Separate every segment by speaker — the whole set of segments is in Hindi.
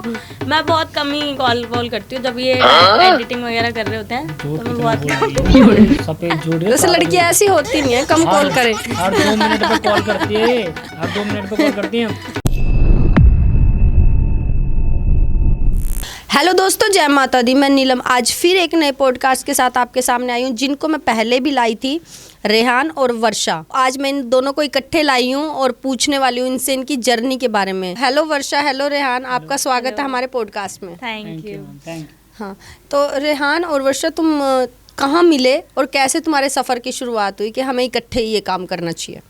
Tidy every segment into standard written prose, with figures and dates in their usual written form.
Speaker 1: मैं बहुत कम ही कॉल करती हूँ जब ये एडिटिंग वगैरह कर रहे होते हैं, तो मैं बहुत
Speaker 2: सफेद झूठ
Speaker 3: वैसे लड़कियां ऐसी होती नहीं है, कम कॉल करें।
Speaker 2: हर 2 मिनट पे कॉल करती है, हर 2 मिनट पे कॉल करती है।
Speaker 3: हेलो दोस्तों, जय माता दी। मैं नीलम आज फिर एक नए पॉडकास्ट के साथ आपके सामने आई हूँ, जिनको मैं पहले भी लाई थी, रेहान और वर्षा। आज मैं इन दोनों को इकट्ठे लाई हूँ और पूछने वाली हूँ इनसे इनकी जर्नी के बारे में। हेलो वर्षा, हेलो रेहान, आपका स्वागत है हमारे पॉडकास्ट में।
Speaker 1: Thank you.
Speaker 3: हाँ, तो रेहान और वर्षा, तुम कहाँ मिले और कैसे तुम्हारे सफ़र की शुरुआत हुई कि हमें इकट्ठे ये काम करना चाहिए?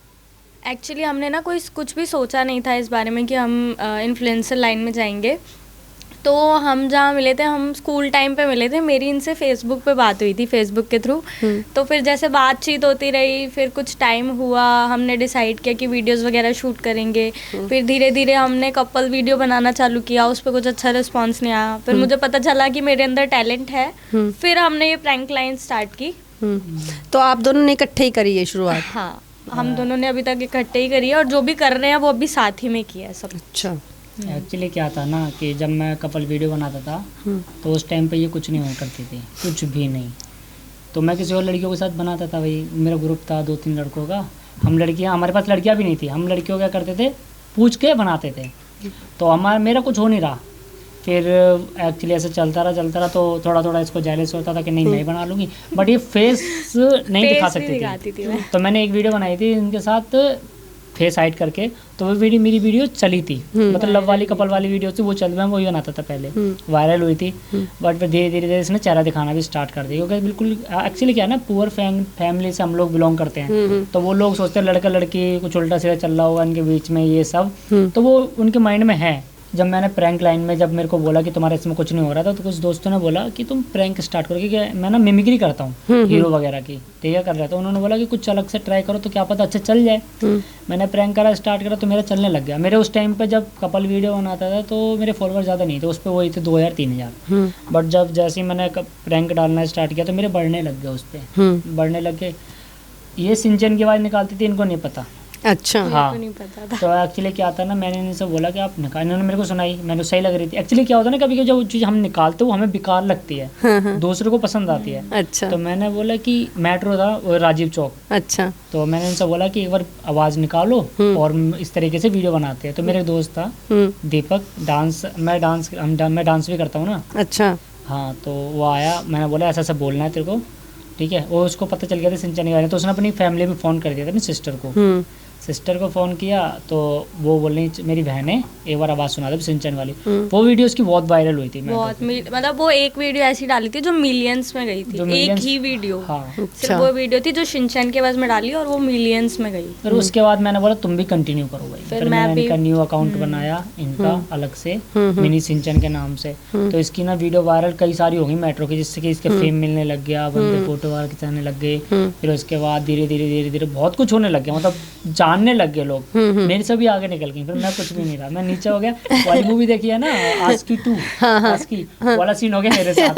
Speaker 1: एक्चुअली हमने ना कुछ भी सोचा नहीं था इस बारे में कि हम इन्फ्लुएंसर लाइन में जाएंगे। तो हम जहाँ मिले थे, हम स्कूल टाइम पे मिले थे। मेरी इनसे फेसबुक पे बात हुई थी, फेसबुक के थ्रू। तो फिर जैसे बातचीत होती रही, फिर कुछ टाइम हुआ, हमने डिसाइड किया कि वीडियोस वगैरह शूट करेंगे। फिर धीरे धीरे हमने कपल वीडियो बनाना चालू किया, उस पर कुछ अच्छा रिस्पॉन्स नहीं आया। फिर मुझे पता चला कि मेरे अंदर टैलेंट है। फिर हमने ये प्रैंक लाइन स्टार्ट की।
Speaker 3: तो आप दोनों ने इकट्ठे ही करी है शुरुआत?
Speaker 1: हाँ, हम दोनों ने अभी तक इकट्ठे ही करी है और जो भी कर रहे हैं वो अभी साथ ही में किया है सब।
Speaker 3: अच्छा।
Speaker 2: एक्चुअली क्या था ना कि जब मैं कपल वीडियो बनाता था तो उस टाइम पे ये कुछ नहीं हुआ करती थी, कुछ भी नहीं। तो मैं किसी और लड़कियों के साथ बनाता था। भाई मेरा ग्रुप था 2-3 लड़कों का। हम लड़कियां, हमारे पास लड़कियां भी नहीं थी। हम लड़कियों क्या करते थे, पूछ के बनाते थे। तो मेरा कुछ हो नहीं रहा। फिर एक्चुअली ऐसे चलता रहा तो थोड़ा थोड़ा इसको जेलस होता था कि नहीं मैं ही बना लूँगी, बट ये फेस नहीं दिखा सकती थी। तो मैंने एक वीडियो बनाई थी इनके साथ फेस हाइड करके। तो वो मेरी वीडियो चली थी, मतलब लव वाली कपल वाली वीडियो थी, वो चल मैं वही बनाता था पहले, वायरल हुई थी। बट फिर धीरे धीरे इसने चेहरा दिखाना भी स्टार्ट कर दिया, क्योंकि बिल्कुल एक्चुअली क्या है ना, पुअर फैमिली से हम लोग बिलोंग करते हैं। तो वो लोग सोचते हैं लड़का लड़की कुछ उल्टा सीधा चल रहा होगा इनके बीच में, ये सब तो वो उनके माइंड में है। जब मैंने प्रैंक लाइन में जब मेरे को बोला कि तुम्हारे इसमें कुछ नहीं हो रहा था, तो कुछ दोस्तों ने बोला कि तुम प्रैंक स्टार्ट करो, क्योंकि मैं ना मिमिक्री करता हूँ हीरो वगैरह की, ठीक है, कर रहा था। उन्होंने बोला कि कुछ अलग से ट्राई करो तो क्या पता अच्छा चल जाए। मैंने प्रैंक करा, स्टार्ट करा, तो मेरा चलने लग गया। मेरे उस टाइम पे जब कपल वीडियो बनाता था तो मेरे फॉलोअर ज़्यादा नहीं थे, उस पर वही थे 2000-3000। बट जब जैसे ही मैंने प्रैंक डालना स्टार्ट किया तो मेरे बढ़ने लग गए, उस पर बढ़ने लग गए। ये सिंचन की आवाज़ निकालती थी, इनको नहीं पता।
Speaker 3: अच्छा।
Speaker 1: हाँ, नहीं पता था।
Speaker 2: तो एक्चुअली क्या था ना, मैंने इनसे बोला कि आप निकाल, इन्होंने मेरे को सुनाई, मैंने सही लग रही थी। एक्चुअली क्या होता है ना, कभी कभी जो चीज़ हम निकालते वो हमें बेकार लगती है, दूसरे को पसंद आती है।
Speaker 3: अच्छा।
Speaker 2: तो मैंने बोला कि मेट्रो था वो राजीव चौक।
Speaker 3: अच्छा।
Speaker 2: तो मैंने इनसे बोला कि एक बार आवाज़ निकालो और इस तरीके से वीडियो बनाते हैं। तो मेरे दोस्त था दीपक, मैं डांस भी करता हूँ ना।
Speaker 3: अच्छा।
Speaker 2: हाँ, तो वो आया, मैंने बोला ऐसा ऐसा बोलना है तेरे को, ठीक है। वो उसको पता चल गया था सिंचन के, तो उसने अपनी फैमिली में फ़ोन कर दिया था, अपनी सिस्टर को फ़ोन किया। तो वो बोल रही मेरी बहन है, एक बार आवाज़ सुना दो सिंचन वाली। वो वीडियो उसकी बहुत वायरल हुई थी।
Speaker 1: बहुत मतलब वो एक वीडियो ऐसी डाली थी जो मिलियंस में गई थी, एक ही वीडियो।
Speaker 2: हाँ,
Speaker 1: सिर्फ वो वीडियो थी जो सिंचन के बाद में डाली और वो मिलियंस में गई।
Speaker 2: फिर उसके बाद मैंने बोला तुम भी कंटिन्यू करो भाई। फिर मैंने इनका न्यू अकाउंट बनाया, इनका अलग से, मिनी सिंचन के नाम से। तो इसकी ना वीडियो वायरल कई सारी होगी मेट्रो की, जिससे कि इसके फेम मिलने लग गया, बंदे फोटो वायरल खिंचाने लग गए। फिर उसके बाद धीरे धीरे बहुत कुछ होने लग गया, मतलब जानने लग गए लोग। मेरे से भी आगे निकल गई, फिर मैं कुछ भी नहीं रहा, मैं नीचे हो गया। वाली मूवी देखी है ना, आस्की 2, आस्की वाला सीन हो गया मेरे साथ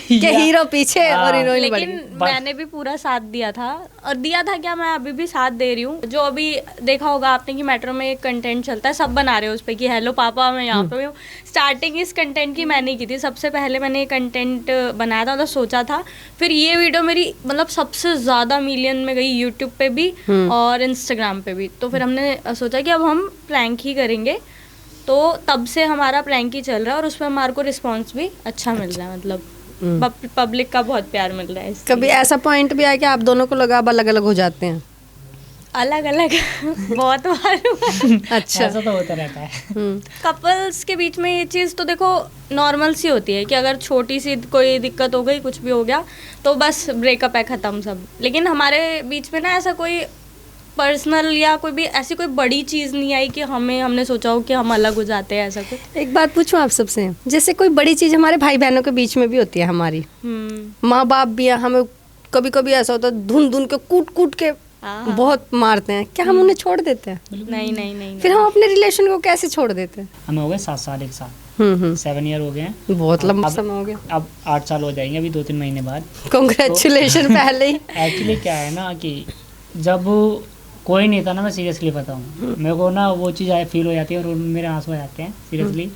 Speaker 3: कि हीरो पीछे और हीरोइन।
Speaker 1: लेकिन मैंने भी पूरा साथ दिया था, और दिया था क्या, मैं अभी भी साथ दे रही हूँ। जो अभी देखा होगा आपने कि मेट्रो में एक कंटेंट चलता है, सब बना रहे हो उस पर कि हेलो पापा मैं यहाँ पे हूँ। स्टार्टिंग इस कंटेंट की मैंने की थी, सबसे पहले मैंने ये कंटेंट बनाया था, मतलब सोचा था। फिर ये वीडियो मेरी मतलब सबसे ज़्यादा मिलियन में गई, यूट्यूब पे भी और इंस्टाग्राम पे भी। तो फिर हमने सोचा कि अब हम प्रैंक ही करेंगे। तो तब से हमारा प्रैंक ही चल रहा है और उसमें हमारे को रिस्पॉन्स भी अच्छा मिल रहा है, मतलब पब्लिक का बहुत प्यार मिल रहा है।
Speaker 3: कभी ऐसा पॉइंट भी आया कि आप दोनों को लगा अब अलग अलग हो जाते हैं?
Speaker 1: अलग अलग बहुत बार।
Speaker 3: अच्छा।
Speaker 2: ऐसा तो होता रहता है।
Speaker 1: कपल्स के बीच में ये चीज़ तो देखो नॉर्मल सी होती है कि अगर छोटी सी कोई दिक्कत हो गई, कुछ भी हो गया तो बस ब्रेकअप है, ख़त्म सब। लेकिन हमारे बीच में ना ऐसा कोई पर्सनल या कोई भी ऐसी कोई बड़ी चीज़ नहीं आई कि हमने सोचा हो कि हम अलग हो जाते हैं, ऐसा कुछ।
Speaker 3: एक बात पूछूं आप सबसे, जैसे कोई बड़ी चीज़ हमारे भाई बहनों के बीच में भी होती है, हमारी माँ बाप भी है, हमें कभी कभी ऐसा होता है धुन धुन के कूट के बहुत मारते हैं, क्या हम उन्हें छोड़ देते हैं?
Speaker 1: नहीं।
Speaker 3: फिर हम अपने रिलेशन को कैसे छोड़ देते हैं?
Speaker 2: हमें हो गए 7 साल एक साथ, 7 ईयर हो गए हैं,
Speaker 3: बहुत लंबा समय हो गया।
Speaker 2: अब 8 साल हो जाएंगे अभी 2-3 महीने बाद।
Speaker 3: कांग्रेचुलेशन पहले ही।
Speaker 2: एक्चुअली क्या है ना कि जब कोई नहीं था ना, मैं सीरियसली बताऊँ, मेरे को ना वो चीज़ फील हो जाती है और मेरे आंसू आ जाते हैं सीरियसली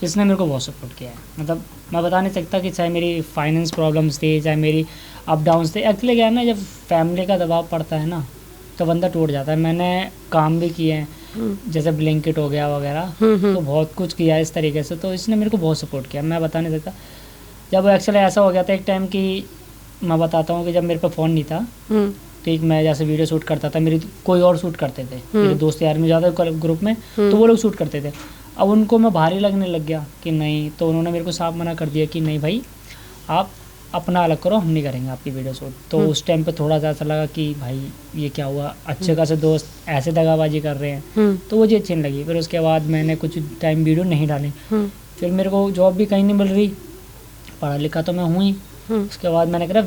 Speaker 2: इसने मेरे को बहुत सपोर्ट किया है। मतलब मैं बता नहीं सकता कि चाहे मेरी फाइनेंस प्रॉब्लम्स थी, चाहे मेरी अप डाउन्स थे। एक्चुअली क्या है ना, जब फैमिली का दबाव पड़ता है ना तो बंदा टूट जाता है। मैंने काम भी किए हैं, जैसे ब्लिंकिट हो गया वगैरह, तो बहुत कुछ किया है इस तरीके से। तो इसने मेरे को बहुत सपोर्ट किया, मैं बता नहीं सकता। जब एक्चुअली ऐसा हो गया था एक टाइम कि मैं बताता हूँ कि जब मेरे पे फ़ोन नहीं था, ठीक, मैं जैसे वीडियो शूट करता था, मेरी कोई और शूट करते थे, मेरे दोस्त यार में ज़्यादा ग्रुप में, तो वो लोग शूट करते थे। अब उनको मैं भारी लगने लग गया कि नहीं, तो उन्होंने मेरे को साफ मना कर दिया कि नहीं भाई, आप अपना अलग करो, हम नहीं करेंगे आपकी वीडियो शूट। तो उस टाइम पे थोड़ा सा ऐसा लगा कि भाई ये क्या हुआ, अच्छे खासे दोस्त ऐसे दगाबाजी कर रहे हैं, तो वो चीज़ अच्छी नहीं लगी। फिर उसके बाद मैंने कुछ टाइम वीडियो नहीं डाली। फिर मेरे को जॉब भी कहीं नहीं मिल रही, पढ़ा लिखा तो मैं हूँ ही। उसके बाद मैंने करा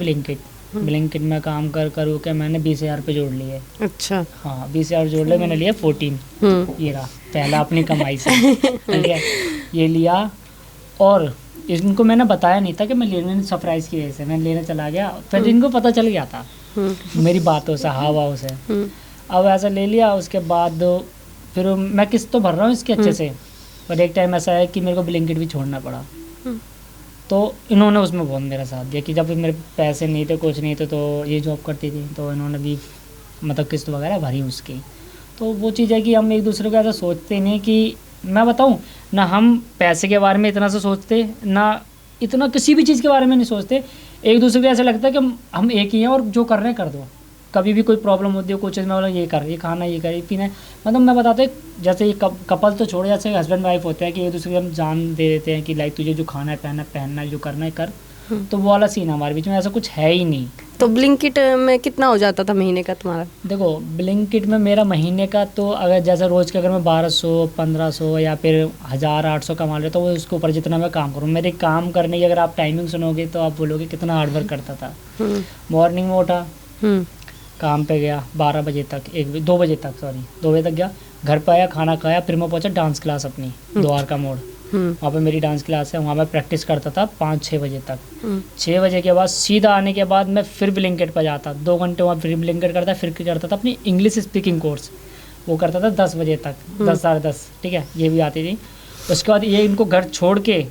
Speaker 2: ब्लिंकिट में काम कर के मैंने 20,000 पे जोड़ लिए।
Speaker 3: अच्छा।
Speaker 2: हाँ, 20,000 जोड़ लिए, मैंने लिया 14। ये रहा पहला अपनी कमाई से, ठीक है, ये लिया। और इनको मैंने बताया नहीं था कि मैं लेने, सरप्राइज़ की वजह से मैं लेने चला गया। फिर इनको पता चल गया था मेरी बातों से, हाव से। अब ऐसा ले लिया। उसके बाद फिर मैं किस्त तो भर रहा हूँ इसके अच्छे से, पर एक टाइम ऐसा है कि मेरे को ब्लिंकिट भी छोड़ना पड़ा। तो इन्होंने उसमें बहुत मेरा साथ दिया कि जब मेरे पैसे नहीं थे, कुछ नहीं थे, तो ये जॉब करती थी, तो इन्होंने भी मतलब किस्त वगैरह भरी उसकी। तो वो चीज़ है कि हम एक दूसरे को ऐसा सोचते ही नहीं कि, मैं बताऊँ ना, हम पैसे के बारे में इतना सा सोचते ना, इतना किसी भी चीज़ के बारे में नहीं सोचते। एक दूसरे को ऐसा लगता है कि हम एक ही हैं और जो कर रहे हैं कर दो। कभी भी कोई प्रॉब्लम होती है, कुछ चीज़ में बोला ये कर, ये खाना, ये कर, ये पीना है। मतलब मैं बताता हूँ, जैसे ये कपल तो छोड़, जैसे हस्बैंड वाइफ होते हैं कि एक दूसरे को हम जान दे देते हैं कि लाइक तुझे जो खाना है, पहनना है, जो करना है कर। तो वो वाला सीन हमारे बीच में ऐसा कुछ है ही नहीं।
Speaker 3: तो ब्लिंकिट में कितना हो जाता था महीने का तुम्हारा?
Speaker 2: देखो, ब्लिंकिट में मेरा महीने का तो, अगर जैसे रोज़ के अगर मैं 1200, 1500 या फिर 1000, 800 कमा लेता, तो वो उसके ऊपर जितना मैं काम करूँ। मेरे काम करने की अगर आप टाइमिंग सुनोगे तो आप बोलोगे कितना हार्ड वर्क करता था। मॉर्निंग में उठा, काम पे गया 12 बजे तक, 2 बजे तक गया, घर पे आया, खाना खाया, फिर मैं पहुंचा डांस क्लास अपनी द्वारका मोड़। वहाँ पे मेरी डांस क्लास है, वहाँ मैं प्रैक्टिस करता था 5-6 बजे तक। 6 बजे के बाद सीधा आने के बाद मैं फिर ब्लिंकिट पर जाता, 2 घंटे वहाँ फिर ब्लिंकिट करता, फिर करता था अपनी इंग्लिश स्पीकिंग कोर्स, वो करता था 10 बजे तक, 10 साढ़े 10, ठीक है, ये भी आती थी। उसके बाद ये इनको घर छोड़ के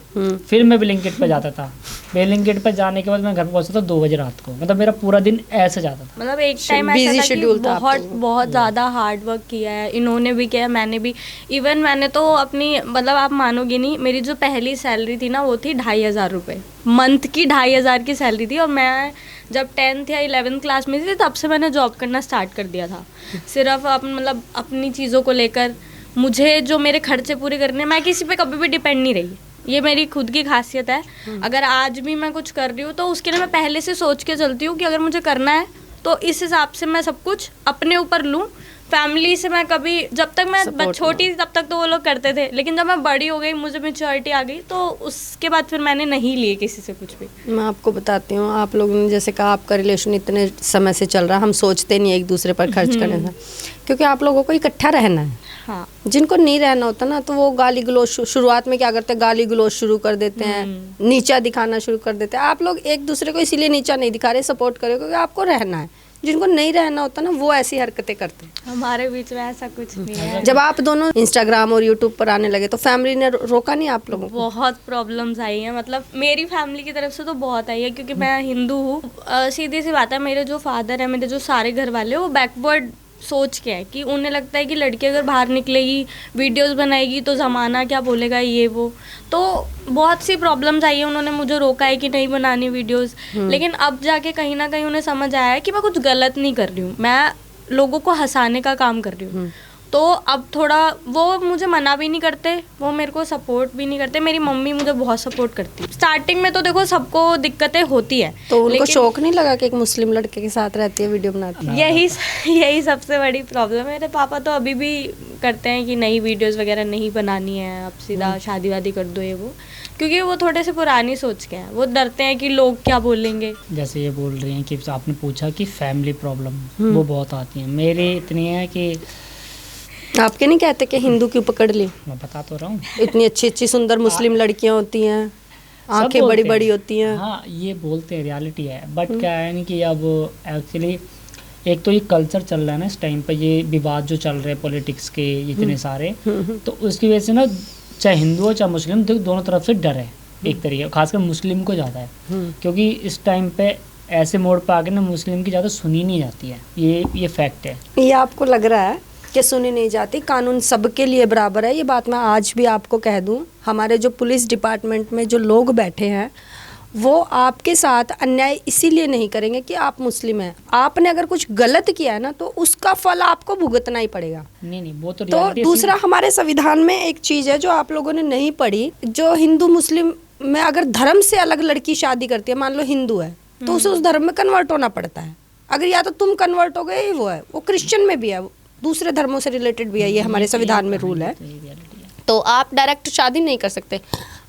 Speaker 2: फिर मैं ब्लिंकिट पे जाता था। ब्लिंकिट पे जाने के बाद मैं घर पहुंचता था 2 बजे रात को। मतलब मेरा पूरा दिन ऐसे जाता था।
Speaker 1: मतलब एक टाइम ऐसा था कि बहुत ज़्यादा हार्ड वर्क किया है, इन्होंने भी किया, मैंने भी। इवन मैंने तो अपनी, मतलब आप मानोगे नहीं, मेरी जो पहली सैलरी थी ना, वो थी 2,500 रुपये मंथ की। 2,500 की सैलरी थी। और मैं जब 10th या 11th क्लास में थी, तब से मैंने जॉब करना स्टार्ट कर दिया था। सिर्फ मतलब अपनी चीज़ों को लेकर, मुझे जो मेरे खर्चे पूरे करने, मैं किसी पे कभी भी डिपेंड नहीं रही। ये मेरी खुद की खासियत है। अगर आज भी मैं कुछ कर रही हूँ तो उसके लिए मैं पहले से सोच के चलती हूँ कि अगर मुझे करना है तो इस हिसाब से मैं सब कुछ अपने ऊपर लूँ। फैमिली से मैं कभी, जब तक मैं छोटी थी तब तक तो वो लोग करते थे, लेकिन जब मैं बड़ी हो गई, मुझे मैच्योरिटी आ गई, तो उसके बाद फिर मैंने नहीं लिए किसी से कुछ भी।
Speaker 3: मैं आपको बताती हूँ, आप लोगों ने जैसे कहा आपका रिलेशन इतने समय से चल रहा है, हम सोचते नहीं एक दूसरे पर खर्च करने का, क्योंकि आप लोगों को इकट्ठा रहना है।
Speaker 1: हाँ।
Speaker 3: जिनको नहीं रहना होता ना, तो वो गाली गलौज, शुरुआत में क्या करते हैं, गाली गलौज शुरू कर देते हैं, नीचा दिखाना शुरू कर देते हैं। आप लोग एक दूसरे को इसीलिए नीचा नहीं दिखा रहे, सपोर्ट करो, क्योंकि आपको रहना है। जिनको नहीं रहना होता ना, वो ऐसी हरकतें करते हैं।
Speaker 1: हमारे बीच में ऐसा कुछ नहीं है।
Speaker 3: जब आप दोनों इंस्टाग्राम और यूट्यूब पर आने लगे तो फैमिली ने रोका नहीं आप लोगों को?
Speaker 1: बहुत प्रॉब्लम्स आई हैं, मतलब मेरी फैमिली की तरफ से तो बहुत आई है, क्योंकि मैं हिंदू हूँ। सीधी सी बात है, मेरे जो फादर है, मेरे जो सारे घर वाले, वो बैकवर्ड सोच के है कि उन्हें लगता है कि लड़की अगर बाहर निकलेगी, वीडियोस बनाएगी, तो ज़माना क्या बोलेगा, ये वो। तो बहुत सी प्रॉब्लम्स आई है, उन्होंने मुझे रोका है कि नहीं बनानी वीडियोस। लेकिन अब जाके कहीं ना कहीं उन्हें समझ आया है कि मैं कुछ गलत नहीं कर रही हूँ, मैं लोगों को हंसाने का काम कर रही हूँ। तो अब थोड़ा वो मुझे मना भी नहीं करते, वो मेरे को सपोर्ट भी नहीं करते। मेरी मम्मी मुझे बहुत सपोर्ट करती है। स्टार्टिंग में तो देखो सबको दिक्कतें होती है,
Speaker 3: तो उनको शौक नहीं लगा कि एक मुस्लिम लड़के के साथ रहती है, वीडियो बनाती है?
Speaker 1: यही सबसे बड़ी प्रॉब्लम है। मेरे पापा तो अभी भी करते हैं कि नहीं, वीडियोस वगैरह नहीं बनानी है, अब सीधा शादी वादी कर दो, ये वो। क्योंकि वो थोड़े से पुरानी सोच के हैं, वो डरते हैं कि लोग क्या बोलेंगे।
Speaker 2: जैसे ये बोल रही हैं कि आपने पूछा कि फैमिली प्रॉब्लम वो बहुत आती है, मेरी इतनी है कि
Speaker 3: आपके नहीं कहते कि हिंदू क्यों पकड़ ली?
Speaker 2: मैं बता तो रहा हूँ,
Speaker 3: इतनी अच्छी अच्छी सुंदर मुस्लिम लड़कियां होती हैं, आंखें बड़ी बड़ी होती हैं।
Speaker 2: हाँ, ये बोलते हैं, रियलिटी है। बट क्या है ना कि अब एक्चुअली एक तो ये कल्चर चल रहा है ना इस टाइम पे, ये विवाद जो चल रहे हैं पॉलिटिक्स के इतने सारे, तो उसकी वजह से ना चाहे हिंदू हो चाहे मुस्लिम, तो दोनों तरफ से डर है एक तरीके, खासकर मुस्लिम को ज़्यादा है, क्योंकि इस टाइम पे ऐसे मोड़ पे आके ना मुस्लिम की ज़्यादा सुनी नहीं जाती है, ये फैक्ट है।
Speaker 3: ये आपको लग रहा है कि सुनी नहीं जाती, कानून सबके लिए बराबर है, ये बात मैं आज भी आपको कह दूं। हमारे जो पुलिस डिपार्टमेंट में जो लोग बैठे हैं वो आपके साथ अन्याय इसीलिए नहीं करेंगे कि आप मुस्लिम हैं। आपने अगर कुछ गलत किया है ना तो उसका फल आपको भुगतना ही पड़ेगा।
Speaker 2: नहीं वो तो
Speaker 3: दूसरा, हमारे संविधान में एक चीज़ है जो आप लोगों ने नहीं पढ़ी, जो हिंदू मुस्लिम में अगर धर्म से अलग लड़की शादी करती है, मान लो हिंदू है तो उसे उस धर्म में कन्वर्ट होना पड़ता है। अगर या तो तुम कन्वर्ट हो गए, वो है, वो क्रिश्चियन में भी है, दूसरे धर्मों से रिलेटेड भी है, ये हमारे संविधान में रूल है। तो आप डायरेक्ट शादी नहीं कर सकते।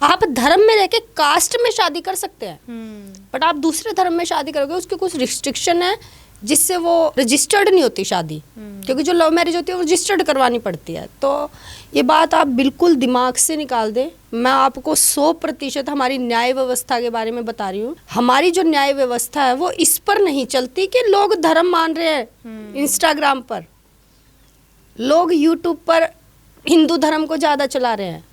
Speaker 3: आप धर्म में रह के कास्ट में शादी कर सकते हैं, बट आप दूसरे धर्म में शादी करोगे उसके कुछ रिस्ट्रिक्शन है जिससे वो रजिस्टर्ड नहीं होती शादी, क्योंकि जो लव मैरिज होती है वो रजिस्टर्ड करवानी पड़ती है। तो ये बात आप बिल्कुल दिमाग से निकाल दें। मैं आपको 100% हमारी न्याय व्यवस्था के बारे में बता रही हूँ। हमारी जो न्याय व्यवस्था है वो इस पर नहीं चलती कि लोग धर्म मान रहे हैं। इंस्टाग्राम पर लोग, यूट्यूब पर हिंदू धर्म को ज़्यादा चला रहे हैं।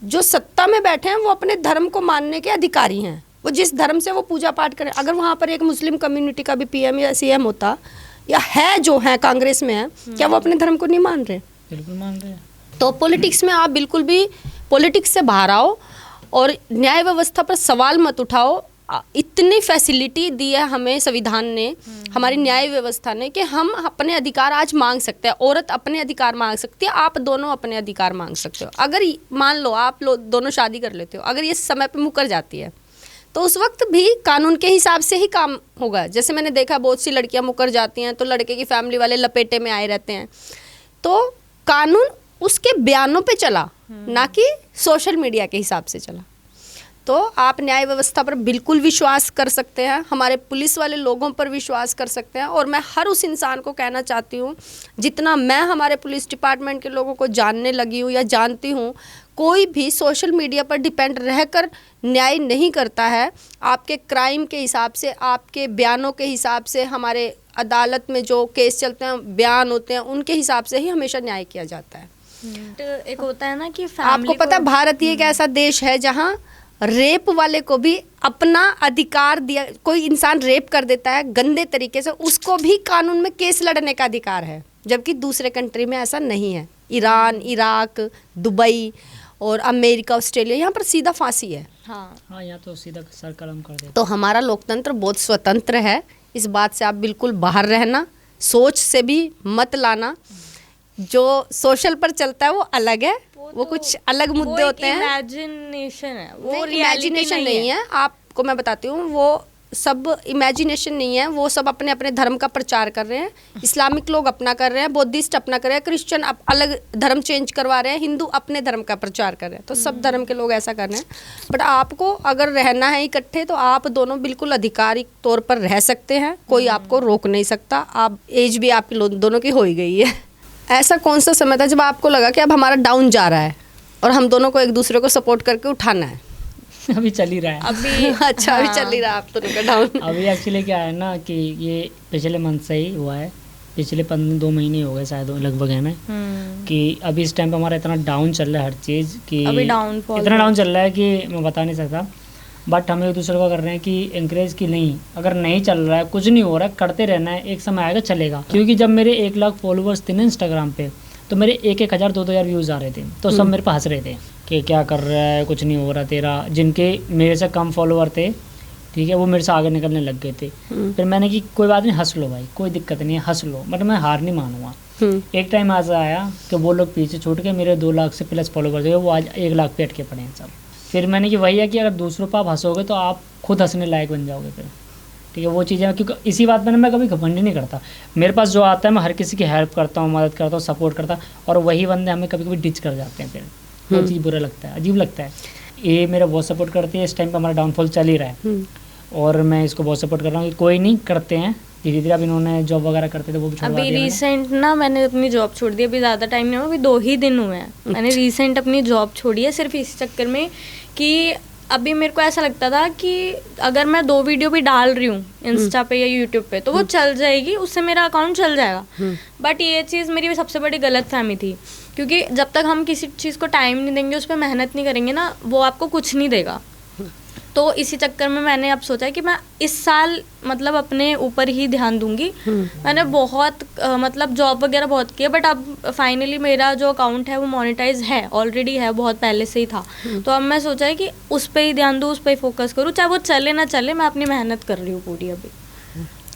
Speaker 3: जो सत्ता में बैठे हैं वो अपने धर्म को मानने के अधिकारी हैं, वो जिस धर्म से वो पूजा पाठ करें। अगर वहाँ पर एक मुस्लिम कम्युनिटी का भी पीएम या सीएम होता, या है जो है कांग्रेस में है, क्या वो अपने धर्म को नहीं मान रहे?
Speaker 2: बिल्कुल मान रहे हैं।
Speaker 3: तो पॉलिटिक्स में आप बिल्कुल भी पॉलिटिक्स से बाहर आओ और न्याय व्यवस्था पर सवाल मत उठाओ। इतनी फैसिलिटी दी है हमें संविधान ने, हमारी न्याय व्यवस्था ने, कि हम अपने अधिकार आज मांग सकते हैं। औरत अपने अधिकार मांग सकती है, आप दोनों अपने अधिकार मांग सकते हो। अगर मान लो आप लोग दोनों शादी कर लेते हो, अगर ये समय पे मुकर जाती है तो उस वक्त भी कानून के हिसाब से ही काम होगा। जैसे मैंने देखा बहुत सी लड़कियां मुकर जाती हैं तो लड़के की फैमिली वाले लपेटे में आए रहते हैं। तो कानून उसके बयानों पे चला, ना कि सोशल मीडिया के हिसाब से चला। तो आप न्याय व्यवस्था पर बिल्कुल विश्वास कर सकते हैं, हमारे पुलिस वाले लोगों पर विश्वास कर सकते हैं। और मैं हर उस इंसान को कहना चाहती हूँ, जितना मैं हमारे पुलिस डिपार्टमेंट के लोगों को जानने लगी हूँ या जानती हूँ, कोई भी सोशल मीडिया पर डिपेंड रहकर न्याय नहीं करता है। आपके क्राइम के हिसाब से, आपके बयानों के हिसाब से, हमारे अदालत में जो केस चलते हैं, बयान होते हैं, उनके हिसाब से ही हमेशा न्याय किया जाता है।
Speaker 1: तो एक होता है ना कि
Speaker 3: आपको पता है भारत एक ऐसा देश है जहाँ रेप वाले को भी अपना अधिकार दिया। कोई इंसान रेप कर देता है गंदे तरीके से, उसको भी कानून में केस लड़ने का अधिकार है, जबकि दूसरे कंट्री में ऐसा नहीं है। ईरान, इराक, दुबई और अमेरिका, ऑस्ट्रेलिया, यहाँ पर सीधा फांसी है।
Speaker 2: हाँ, यहाँ तो सीधा सर कलम कर देते।
Speaker 3: तो हमारा लोकतंत्र बहुत स्वतंत्र है, इस बात से आप बिल्कुल बाहर रहना, सोच से भी मत लाना। जो सोशल पर चलता है वो अलग है, वो कुछ अलग मुद्दे होते हैं।
Speaker 1: इमेजिनेशन है, वो
Speaker 3: इमेजिनेशन नहीं है। आपको मैं बताती हूँ, वो सब इमेजिनेशन नहीं है, वो सब अपने अपने धर्म का प्रचार कर रहे हैं। इस्लामिक लोग अपना कर रहे हैं, बौद्धिस्ट अपना कर रहे हैं, क्रिश्चियन अलग धर्म चेंज करवा रहे हैं, हिंदू अपने धर्म का प्रचार कर रहे हैं। तो सब धर्म के लोग ऐसा कर रहे हैं। बट आपको अगर रहना है इकट्ठे तो आप दोनों बिल्कुल आधिकारिक तौर पर रह सकते हैं, कोई आपको रोक नहीं सकता। आप एज भी आपकी दोनों की हो ही गई है। ऐसा कौन सा समय था जब आपको लगा कि अब हमारा डाउन जा रहा है और हम दोनों को एक दूसरे को सपोर्ट करके उठाना है?
Speaker 2: अभी चल ही रहा है
Speaker 3: अभी। अच्छा, अभी चल ही रहा है आप दोनों का डाउन।
Speaker 2: अभी एक्चुअली क्या है ना कि ये पिछले मंथ से ही हुआ है, पिछले 2 महीने हो गए शायद लगभग है ना, कि अभी इस टाइम पे हमारा इतना डाउन चल रहा है हर चीज़, कि
Speaker 1: अभी
Speaker 2: इतना डाउन चल रहा है कि मैं बता नहीं सकता। बट हम एक दूसरे को कर रहे हैं कि इंकरेज की नहीं, अगर नहीं चल रहा है, कुछ नहीं हो रहा है, करते रहना है, एक समय आएगा चलेगा। क्योंकि जब मेरे 1 लाख फॉलोअर्स थे ना इंस्टाग्राम पे, तो मेरे 1-1 हज़ार 2-2 हज़ार व्यूज़ आ रहे थे। तो सब मेरे पे हंस रहे थे कि क्या कर रहा है, कुछ नहीं हो रहा तेरा। जिनके मेरे से कम फॉलोअर थे, ठीक है, वो मेरे से आगे निकलने लग गए थे। फिर मैंने कि कोई बात नहीं, हंस लो भाई, कोई दिक्कत नहीं है, हंस लो, बट मैं हार नहीं मानूंगा। एक टाइम ऐसा आया कि वो लोग पीछे छूट के, मेरे 2 लाख से प्लस फॉलोअर थे, वो आज 1 लाख पे अटके पड़े हैं सब। फिर मैंने कि वही है कि अगर दूसरों पर आप हंसोगे तो आप खुद हंसने लायक बन जाओगे फिर, ठीक है। वो चीज़ें, क्योंकि इसी बात में मैं कभी घमंड नहीं करता। मेरे पास जो आता है मैं हर किसी की हेल्प करता हूँ, मदद करता हूँ, सपोर्ट करता हूँ, और वही बंदे हमें कभी कभी डिच कर जाते हैं। फिर वो चीज़ बुरा लगता है, अजीब लगता है। ये मेरा बहुत सपोर्ट करती है। इस टाइम पर हमारा डाउनफॉल चल ही रहा है और मैं इसको बहुत सपोर्ट कर रहा हूँ कि कोई नहीं, करते हैं धीरे धीरे। अब इन्होंने जॉब वगैरह करते थे वो भी छोड़ दिया।
Speaker 1: अभी रिसेंट ना मैंने अपनी जॉब छोड़ दी, अभी ज़्यादा टाइम नहीं हुआ, अभी 2 ही दिन हुए हैं। मैंने रिसेंट अपनी जॉब छोड़ी है सिर्फ इस चक्कर में कि अभी मेरे को ऐसा लगता था कि अगर मैं 2 वीडियो भी डाल रही हूँ इंस्टा पे या यूट्यूब पे तो वो चल जाएगी, उससे मेरा अकाउंट चल जाएगा। बट ये चीज़ मेरी सबसे बड़ी गलत फहमी थी, क्योंकि जब तक हम किसी चीज़ को टाइम नहीं देंगे, उस पर मेहनत नहीं करेंगे ना, वो आपको कुछ नहीं देगा। तो इसी चक्कर में मैंने अब सोचा कि मैं इस साल मतलब अपने ऊपर ही ध्यान दूंगी। मैंने बहुत मतलब जॉब वगैरह बहुत किया, बट अब फाइनली मेरा जो अकाउंट है वो मोनेटाइज है, ऑलरेडी है, बहुत पहले से ही था। तो अब मैं सोचा है कि उस पर ही ध्यान दूँ, उस पर ही फोकस करूँ, चाहे वो चले ना चले, मैं अपनी मेहनत कर रही हूँ पूरी अभी।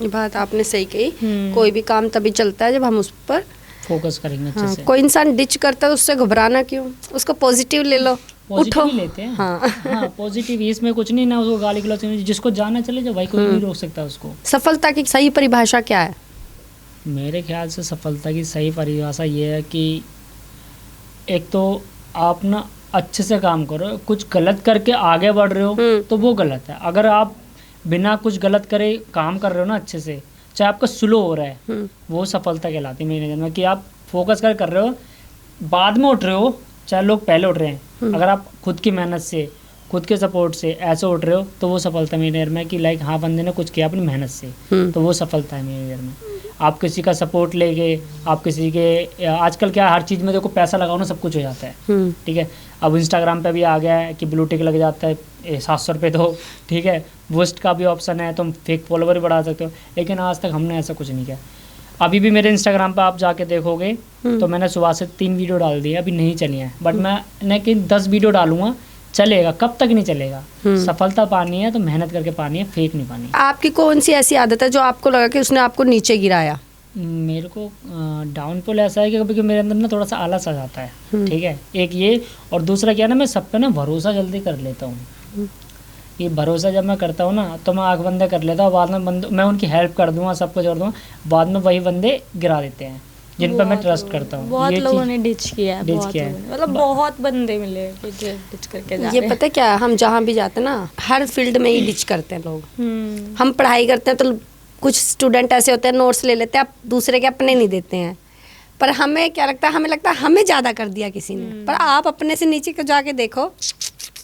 Speaker 3: ये बात आपने सही कही, कोई भी काम तभी चलता है जब हम उस पर
Speaker 2: फोकस करेंगे अच्छे से।
Speaker 3: कोई इंसान डिच करता है तो उससे घबराना क्यों, उसको पॉजिटिव ले लो,
Speaker 2: पॉजिटिव
Speaker 3: उठो।
Speaker 2: ही लेते हैं। हाँ पॉजिटिव, इसमें कुछ नहीं ना, उसको गाली गलौज नहीं, जिसको जाना चले जाओ भाई, कोई नहीं रोक सकता उसको।
Speaker 3: सफलता की सही परिभाषा क्या है?
Speaker 2: मेरे ख्याल से सफलता की सही परिभाषा ये है कि एक तो आप ना अच्छे से काम करो, कुछ गलत करके आगे बढ़ रहे हो तो वो गलत है। अगर आप बिना कुछ गलत करे काम कर रहे हो ना अच्छे से, चाहे आपका स्लो हो रहा है, वो सफलता कहलाती है मेरे नज़र में। कि आप फोकस कर रहे हो, बाद में उठ रहे हो, चाहे लोग पहले उठ रहे हैं, अगर आप खुद की मेहनत से, खुद के सपोर्ट से ऐसे उठ रहे हो तो वो सफलता मेरे नज़र में। कि लाइक हाँ, बंदे ने कुछ किया अपनी मेहनत से, तो वो सफलता है मेरे नज़र में। आप किसी का सपोर्ट लेके, आप किसी के, आजकल क्या हर चीज़ में देखो पैसा लगाओ ना सब कुछ हो जाता है, ठीक है। अब इंस्टाग्राम पे भी आ गया है कि ब्लू टिक लग जाता है 700 रुपये दो, ठीक है। बूस्ट का भी ऑप्शन है, तुम फेक फॉलोवर भी बढ़ा सकते हो, लेकिन आज तक हमने ऐसा कुछ नहीं किया। अभी भी मेरे इंस्टाग्राम पे आप जाके देखोगे तो मैंने सुबह से 3 वीडियो डाल दी है, अभी नहीं चली हैं, बट मैं कि 10 वीडियो डालूंगा, चलेगा। कब तक नहीं चलेगा? सफलता पानी है तो मेहनत करके पानी है, फेक नहीं पानी।
Speaker 3: आपकी कौन सी ऐसी आदत है जो आपको लगा कि उसने आपको नीचे गिराया?
Speaker 2: मेरे को डाउनफॉल ऐसा है कि कभी मेरे अंदर ना थोड़ा सा आलस आ जाता है, ठीक है, एक ये। और दूसरा क्या है ना, मैं सब पे ना भरोसा जल्दी कर लेता हूँ। ये भरोसा जब मैं करता हूँ ना तो मैं आँख बंदे कर लेता हूँ, बाद में मैं उनकी हेल्प कर दूँगा, सब कुछ कर दूँगा, बाद में वही बंदे गिरा देते हैं जिन पर मैं ट्रस्ट करता हूँ।
Speaker 1: बहुत लोगों ने डिच किया है,
Speaker 2: डिच
Speaker 1: बहुत
Speaker 2: किया है।
Speaker 1: लोगों ने, मतलब बहुत बंदे मिले कि जो डिच करके जा
Speaker 3: ये
Speaker 1: रहे हैं।
Speaker 3: पता है क्या है, हम जहाँ भी जाते हैं ना, हर फील्ड में ही डिच करते हैं लोग। हम पढ़ाई करते हैं तो कुछ स्टूडेंट ऐसे होते हैं, नोट्स ले लेते हैं, आप दूसरे के अपने नहीं देते हैं। पर हमें क्या लगता है, हमें लगता है हमें ज़्यादा कर दिया किसी ने, पर आप अपने से नीचे को जाके देखो,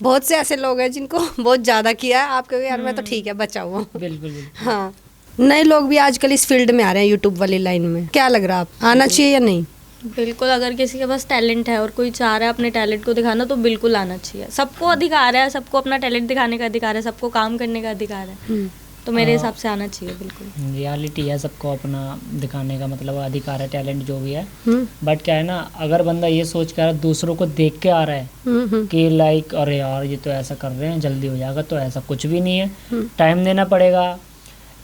Speaker 3: बहुत से ऐसे लोग हैं जिनको बहुत ज़्यादा किया है। आप कहोगे यार मैं तो ठीक है, बचा हुआ हूँ।
Speaker 2: बिल्कुल।
Speaker 3: हाँ, नए लोग भी आजकल इस फील्ड में आ रहे हैं, यूट्यूब वाली लाइन में। क्या लग रहा है, आप आना चाहिए या नहीं?
Speaker 1: बिल्कुल, अगर किसी के पास टैलेंट है और कोई चाह रहा है अपने टैलेंट को दिखाना तो बिल्कुल आना चाहिए। सबको अधिकार है, सबको अपना टैलेंट दिखाने का अधिकार है, सबको काम करने का अधिकार है, तो मेरे हिसाब से आना चाहिए बिल्कुल।
Speaker 2: रियलिटी है, सबको अपना दिखाने का मतलब अधिकार है, टैलेंट जो भी है। बट क्या है ना, अगर बंदा ये सोच कर दूसरों को देख के आ रहा है कि लाइक अरे यार ये तो ऐसा कर रहे हैं, जल्दी हो जाएगा, तो ऐसा कुछ भी नहीं है, टाइम देना पड़ेगा।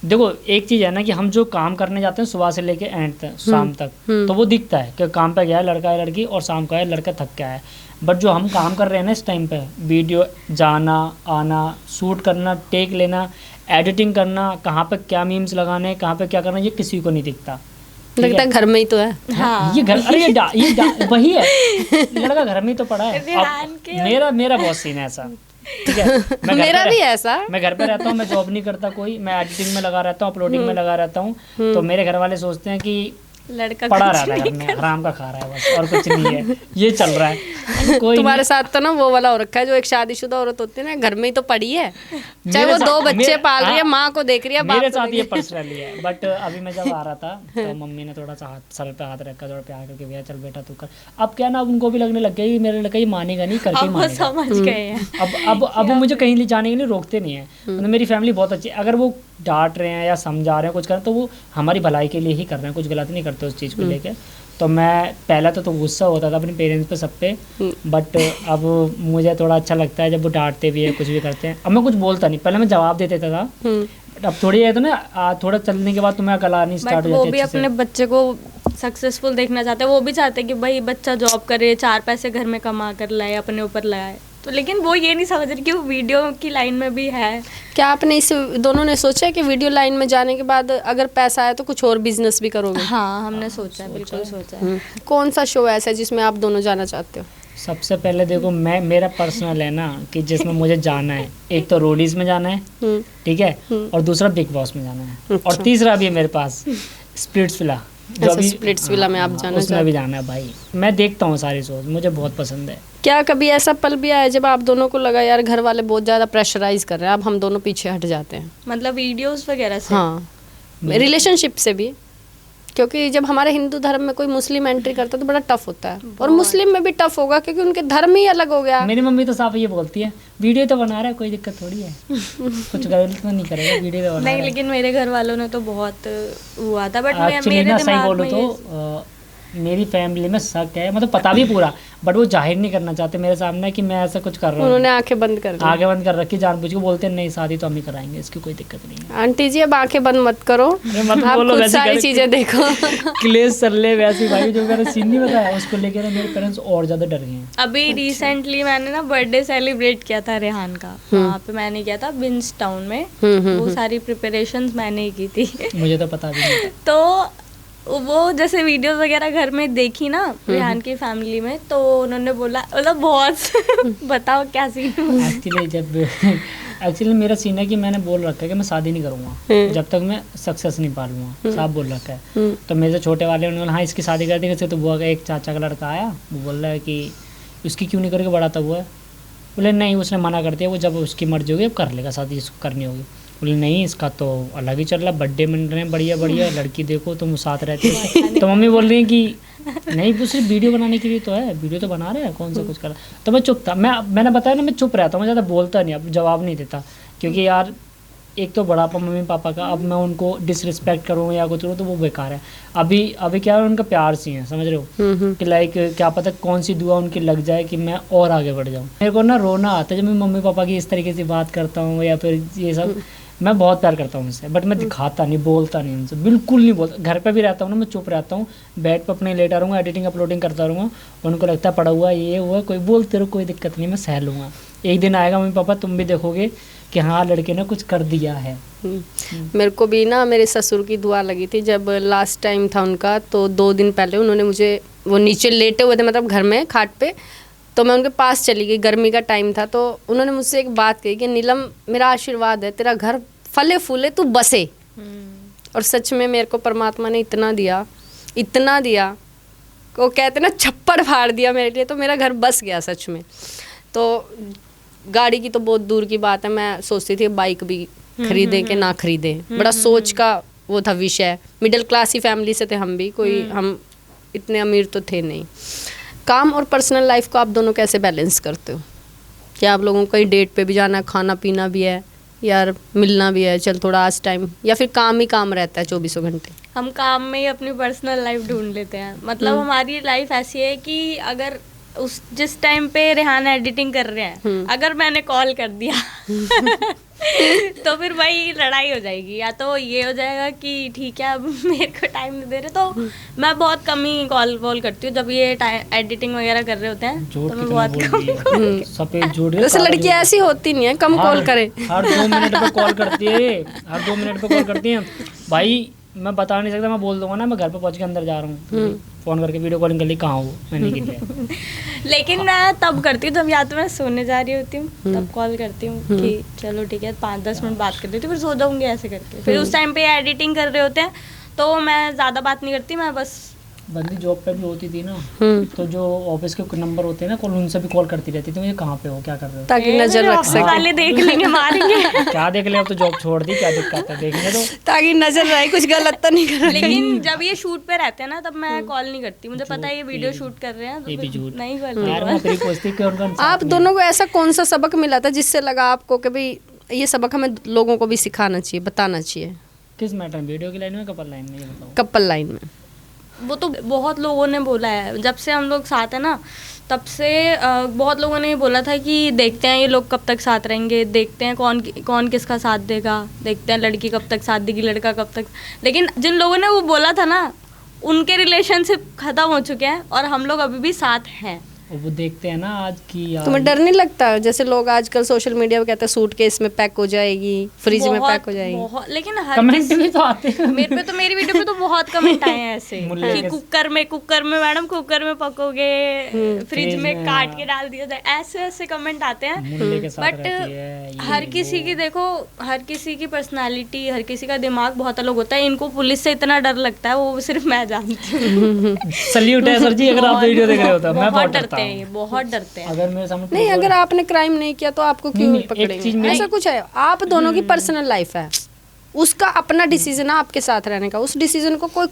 Speaker 2: देखो एक चीज़ है ना कि हम जो काम करने जाते हैं सुबह से लेके एंड तक, शाम तक, तो वो दिखता है कि काम पे गया है लड़का है लड़की, और शाम को है लड़का थक गया है। बट जो हम काम कर रहे हैं ना इस टाइम पे, वीडियो जाना आना, शूट करना, टेक लेना, एडिटिंग करना, कहाँ पे क्या मीम्स लगाने, कहाँ पे क्या करना, ये किसी को नहीं दिखता।
Speaker 3: लगता है घर में ही तो है।
Speaker 2: हाँ, ये घर, अरे ये वही है, लड़का घर में ही तो पड़ा है। मेरा बहुत सीन है ऐसा, ठीक है।
Speaker 3: मेरा भी ऐसा,
Speaker 2: मैं घर पे रहता हूँ, मैं जॉब नहीं करता कोई, मैं एडिटिंग में लगा रहता हूँ, अपलोडिंग में लगा रहता हूँ, तो मेरे घर वाले सोचते हैं कि
Speaker 1: लड़का
Speaker 2: पड़ा रहता है घर में, आराम का खा रहा है बस, और कुछ नहीं है, ये चल रहा है। कोई
Speaker 3: तुम्हारे साथ तो ना वो वाला हो रखा है, जो एक शादीशुदा औरत होती है ना, घर में ही तो पड़ी है, चाहे वो 2 बच्चे पाल रही है, माँ को देख रही है,
Speaker 2: मेरे साथ ये पर्सनली है। बट अभी मैं जब आ रहा था तो मम्मी ने थोड़ा सा हाथ सर पे हाथ रखा, थोड़ा प्यार करके, भैया चल बेटा तू कर। अब क्या ना, उनको भी लगने लग गया कि मेरे लड़का ये मानेगा नहीं, करके ही मानेगा।
Speaker 1: समझ गए हैं।
Speaker 2: अब मुझे कहीं ले जाने के लिए रोकते नहीं है। मतलब मेरी फैमिली बहुत अच्छी है, अगर वो डांट रहे हैं या समझा रहे हैं कुछ कर, तो वो हमारी भलाई के लिए ही कर रहे हैं, कुछ गलत नहीं करते उस चीज़ को लेके। तो मैं पहला तो गुस्सा होता था अपने पेरेंट्स पे, सब पे, बट अब मुझे थोड़ा अच्छा लगता है जब वो डांटते भी है, कुछ भी करते हैं। अब मैं कुछ बोलता नहीं, पहले मैं जवाब दे देता था, बट अब थोड़ी है तो ना, थोड़ा चलने के बाद तुम्हें अकल आनी स्टार्ट हो जाती है।
Speaker 1: वो भी अपने बच्चे को सक्सेसफुल देखना चाहते हैं, वो भी चाहते हैं कि भाई बच्चा जॉब करे, 4 पैसे घर में कमा कर लाए, अपने ऊपर लाए, तो लेकिन वो ये नहीं समझ रहे कि वो वीडियो की लाइन में भी है।
Speaker 3: क्या आपने इस दोनों ने सोचा है कि वीडियो लाइन में जाने के बाद अगर पैसा आया तो कुछ और बिजनेस भी करोगे?
Speaker 1: हाँ, हमने सोचा है, बिल्कुल सोचा है।
Speaker 3: कौन सा शो ऐसा है जिसमें आप दोनों जाना चाहते हो?
Speaker 2: सबसे पहले देखो, मेरा पर्सनल है ना कि जिसमें मुझे जाना है, एक तो रोडीज में जाना है, ठीक है, और दूसरा बिग बॉस में जाना है, और तीसरा भी है मेरे पास स्प्लिट्सविला, जो अभी
Speaker 3: स्प्लिट्सविला में आप जाना
Speaker 2: उसमें भी जाना है भाई। मैं देखता हूँ सारी शोज, मुझे बहुत पसंद है।
Speaker 3: क्या कभी ऐसा पल भी आया जब आप दोनों को लगा यार घर वाले बहुत ज़्यादा प्रेशराइज कर रहे हैं, अब हम दोनों पीछे हट जाते हैं?
Speaker 1: मतलब वीडियोस वगैरह से?
Speaker 3: हाँ, रिलेशनशिप से भी, क्योंकि जब हमारे हिंदू धर्म में कोई मुस्लिम एंट्री करता है तो बड़ा टफ होता है, और मुस्लिम में भी टफ होगा क्योंकि उनके धर्म ही अलग हो गया।
Speaker 2: मेरी मम्मी तो साफ ये बोलती है, वीडियो तो बना रहा है, कोई दिक्कत थोड़ी है, कुछ गलत तो नहीं करेगा, वीडियो तो बना
Speaker 1: नहीं,
Speaker 2: रहा है।
Speaker 1: लेकिन मेरे घर वालों ने तो बहुत हुआ था, बट
Speaker 2: एक्चुअली
Speaker 1: मेरे
Speaker 2: ना सही
Speaker 1: दिमाग
Speaker 2: बोलूँ
Speaker 1: में
Speaker 2: तो मेरी फैमिली में शक है, मतलब पता भी पूरा, बट वो जाहिर नहीं करना चाहते मेरे सामने कि मैं ऐसा कुछ कर रहा हूँ।
Speaker 3: उन्होंने आंखें बंद कर दी।
Speaker 2: आगे बंद कर रखी, जानबूझ के बोलते हैं नहीं शादी तो हम ही कराएंगे, इसकी कोई दिक्कत नहीं है।
Speaker 3: आंटी जी अब आंखें बंद मत करो,
Speaker 2: मत
Speaker 3: आप
Speaker 2: बोलो,
Speaker 3: खुद
Speaker 2: वैसे
Speaker 3: सारी
Speaker 2: करे।
Speaker 3: चीजें देखो।
Speaker 2: क्लेश चल ले वैसे भाई, जो मैंने सीन नहीं बताया उसको लेकर ना मेरे पेरेंट्स और ज्यादा डर गए हैं।
Speaker 1: अभी रिसेंटली मैंने ना बर्थडे सेलिब्रेट किया था रेहान का, वहाँ पे मैंने किया था बिन्स टाउन में, वो सारी प्रिपरेशंस मैंने ही की थी।
Speaker 2: मुझे तो पता भी नहीं था।
Speaker 1: तो वो जैसे वीडियोस वगैरह घर में देखी ना रेहान की फैमिली में, तो उन्होंने बोला, मतलब बहुत बताओ क्या सीन।
Speaker 2: एक्चुअली मेरा सीन है कि मैंने बोल रखा है कि मैं शादी नहीं करूँगा जब तक मैं सक्सेस नहीं पालूंगा, साफ बोल रखा है। तो मेरे से छोटे वाले उन्होंने हाँ इसकी शादी कर दी। तो बुआ का एक चाचा का लड़का आया, वो बोल रहा है कि उसकी क्यों नहीं करके, बड़ा था वो है। बोले नहीं, उसने मना कर दिया, वो जब उसकी मर्जी होगी अब कर लेगा शादी, इसको करनी होगी। बोले नहीं इसका तो अलग ही चल रहा, बर्थडे मन रहे हैं बढ़िया बढ़िया, लड़की देखो तुम साथ रहते हो। तो मम्मी बोल रही है कि नहीं वो सिर्फ वीडियो बनाने के लिए तो है, वीडियो तो बना रहे हैं, कौन सा कुछ कर रहा। तो मैं चुप था, मैंने बताया ना मैं चुप रहता हूँ, मैं ज़्यादा बोलता नहीं, अब जवाब नहीं देता, क्योंकि यार एक तो बड़ापा मम्मी पापा का, अब मैं उनको डिसरिस्पेक्ट करूँ या कुछ करूँ तो वो बेकार है। अभी क्या है, उनका प्यार सी है, समझ रहे हो कि लाइक क्या पता कौन सी दुआ उनकी लग जाए कि मैं और आगे बढ़ जाऊँ। मेरे को ना रोना आता है जब मैं मम्मी पापा की इस तरीके से बात करता हूँ, या फिर ये सब। मैं बहुत प्यार करता हूँ उनसे, बट मैं दिखाता नहीं, बोलता नहीं उनसे, बिल्कुल नहीं बोलता। घर पे भी रहता हूँ ना, मैं चुप रहता हूँ, बेड पर अपने लेटा रहूँगा, एडिटिंग अपलोडिंग करता रहूँगा। उनको लगता है पड़ा हुआ ये हुआ, कोई बोलते रहो कोई दिक्कत नहीं, मैं सह लूँगा। एक दिन आएगा मम्मी पापा तुम भी देखोगे कि हाँ लड़के ने कुछ कर दिया है।
Speaker 3: मेरे को भी ना मेरे ससुर की दुआ लगी थी जब लास्ट टाइम था उनका, तो 2 दिन पहले उन्होंने मुझे, वो नीचे लेटे हुए थे मतलब घर में खाट पे, तो मैं उनके पास चली गई, गर्मी का टाइम था। तो उन्होंने मुझसे एक बात कही कि नीलम मेरा आशीर्वाद है, तेरा घर फले फूले तू बसे। और सच में मेरे को परमात्मा ने इतना दिया, वो कहते ना छप्पड़ फाड़ दिया मेरे लिए, तो मेरा घर बस गया सच में। तो गाड़ी की तो बहुत दूर की बात है, मैं सोचती थी बाइक भी खरीदें कि ना खरीदें, बड़ा सोच का वो था विषय। मिडिल क्लास ही फैमिली से थे हम भी, कोई हम इतने अमीर तो थे नहीं। काम और पर्सनल लाइफ को आप दोनों कैसे बैलेंस करते हो? क्या आप लोगों को कहीं डेट पे भी जाना है, खाना पीना भी है, यार मिलना भी है, चल थोड़ा आज टाइम, या फिर काम ही काम रहता है 24 घंटे?
Speaker 1: हम काम में ही अपनी पर्सनल लाइफ ढूंढ लेते हैं। मतलब हमारी लाइफ ऐसी है कि अगर जिस टाइम पे रेहान एडिटिंग कर रहे हैं, अगर मैंने कॉल कर दिया तो फिर भाई लड़ाई हो जाएगी, या तो ये हो जाएगा कि ठीक है अब मेरे को टाइम नहीं दे रहे। तो मैं बहुत कम ही कॉल करती हूँ जब ये तो वगैरह कर रहे होते हैं, तो मैं बहुत कम।
Speaker 2: सफेद झूठ
Speaker 3: वैसे लड़कियां ऐसी होती नहीं है, कम कॉल करे,
Speaker 2: हर 2 मिनट पे कॉल करती है, हर 2 मिनट पे कॉल करती है भाई। मैं बता नहीं सकता, मैं बोल दूंगा ना मैं घर पे पहुंच के अंदर जा रहा हूँ, फोन करके वीडियो कॉलिंग कर ली, कहाँ हो मैंने की लिया।
Speaker 1: लेकिन मैं तब करती हूँ जब या तो मैं सोने जा रही होती हूँ, तब कॉल करती हूँ कि चलो ठीक है 5-10 मिनट बात कर देती हूँ, फिर सो जाऊंगी ऐसे करके। फिर उस टाइम पे एडिटिंग कर रहे होते हैं तो मैं ज़्यादा बात नहीं करती, मैं बस
Speaker 2: बंदी जॉब पे भी होती थी ना, तो जो ऑफिस के नंबर होते हैं ना कॉल, उनसे भी कॉल करती रहती थी, मुझे कहाँ पे हो क्या कर रहे हो,
Speaker 3: ताकि नजर रख
Speaker 1: ऑफिस वाले देख लेंगे मारेंगे।
Speaker 2: क्या देख ले, अब तो जॉब छोड़ दी, क्या दिक्कत है, देखने दो,
Speaker 3: ताकि नजर रहे कुछ गलत तो नहीं कर रहे।
Speaker 1: लेकिन जब ये शूट पे रहते हैं ना तब मैं कॉल नहीं करती, मुझे पता है ये वीडियो शूट कर रहे हैं, तो
Speaker 2: ये भी
Speaker 1: फिर
Speaker 2: झूठ
Speaker 1: नहीं
Speaker 2: यार। मैं
Speaker 1: करती।
Speaker 2: तेरी पूछती कि उनका
Speaker 3: आप दोनों को ऐसा कौन सा सबक मिला था जिससे लगा आपको कि भाई ये सबक हमें लोगों को भी सिखाना चाहिए, बताना चाहिए?
Speaker 2: किस मैटर में, वीडियो की लाइन में, कपल लाइन में, ये बताओ।
Speaker 3: कपल लाइन में
Speaker 1: वो तो बहुत लोगों ने बोला है, जब से हम लोग साथ हैं ना तब से बहुत लोगों ने ये बोला था कि देखते हैं ये लोग कब तक साथ रहेंगे, देखते हैं कौन किसका साथ देगा, देखते हैं लड़की कब तक साथ देगी, लड़का कब तक। लेकिन जिन लोगों ने वो बोला था ना उनके रिलेशनशिप ख़त्म हो चुके हैं और हम लोग अभी भी साथ हैं।
Speaker 2: वो देखते हैं ना आज की यार।
Speaker 3: तुम्हें डर नहीं लगता जैसे लोग आजकल सोशल मीडिया पे कहते हैं सूटकेस में पैक हो जाएगी, फ्रिज में पैक हो जाएगी?
Speaker 1: बहुत, लेकिन हर
Speaker 2: कमेंट भी तो आते हैं
Speaker 1: मेरे पे तो, मेरी वीडियो पे तो बहुत कमेंट आए हैं ऐसे
Speaker 2: मुल्ले
Speaker 1: कि
Speaker 2: के-
Speaker 1: कुकर में मैडम कुकर में पकोगे, फ्रिज में काट के डाल दिया जाए, ऐसे ऐसे कमेंट आते हैं।
Speaker 2: मुल्ले के साथ
Speaker 1: बट
Speaker 2: रहती है, ये
Speaker 1: हर किसी की देखो, हर किसी की पर्सनालिटी, हर किसी का दिमाग बहुत अलग होता है। इनको पुलिस से इतना डर लगता है वो सिर्फ मैं जानती हूँ।
Speaker 2: सल्यूट है सर जी, अगर आप वीडियो देख रहे हो तो मैं बहुत
Speaker 1: डरते डरते हैं, ये बहुत डरते हैं।
Speaker 2: अगर मेरे सामने
Speaker 3: नहीं, अगर आपने क्राइम नहीं किया तो आपको क्यों
Speaker 2: नहीं, एक चीज
Speaker 3: पकड़ेंगे?
Speaker 2: मेरी-
Speaker 3: ऐसा कुछ है, आप दोनों की पर्सनल लाइफ है, उसका अपना डिसीजन है आपके साथ रहने का, उस डिसीजन को कोई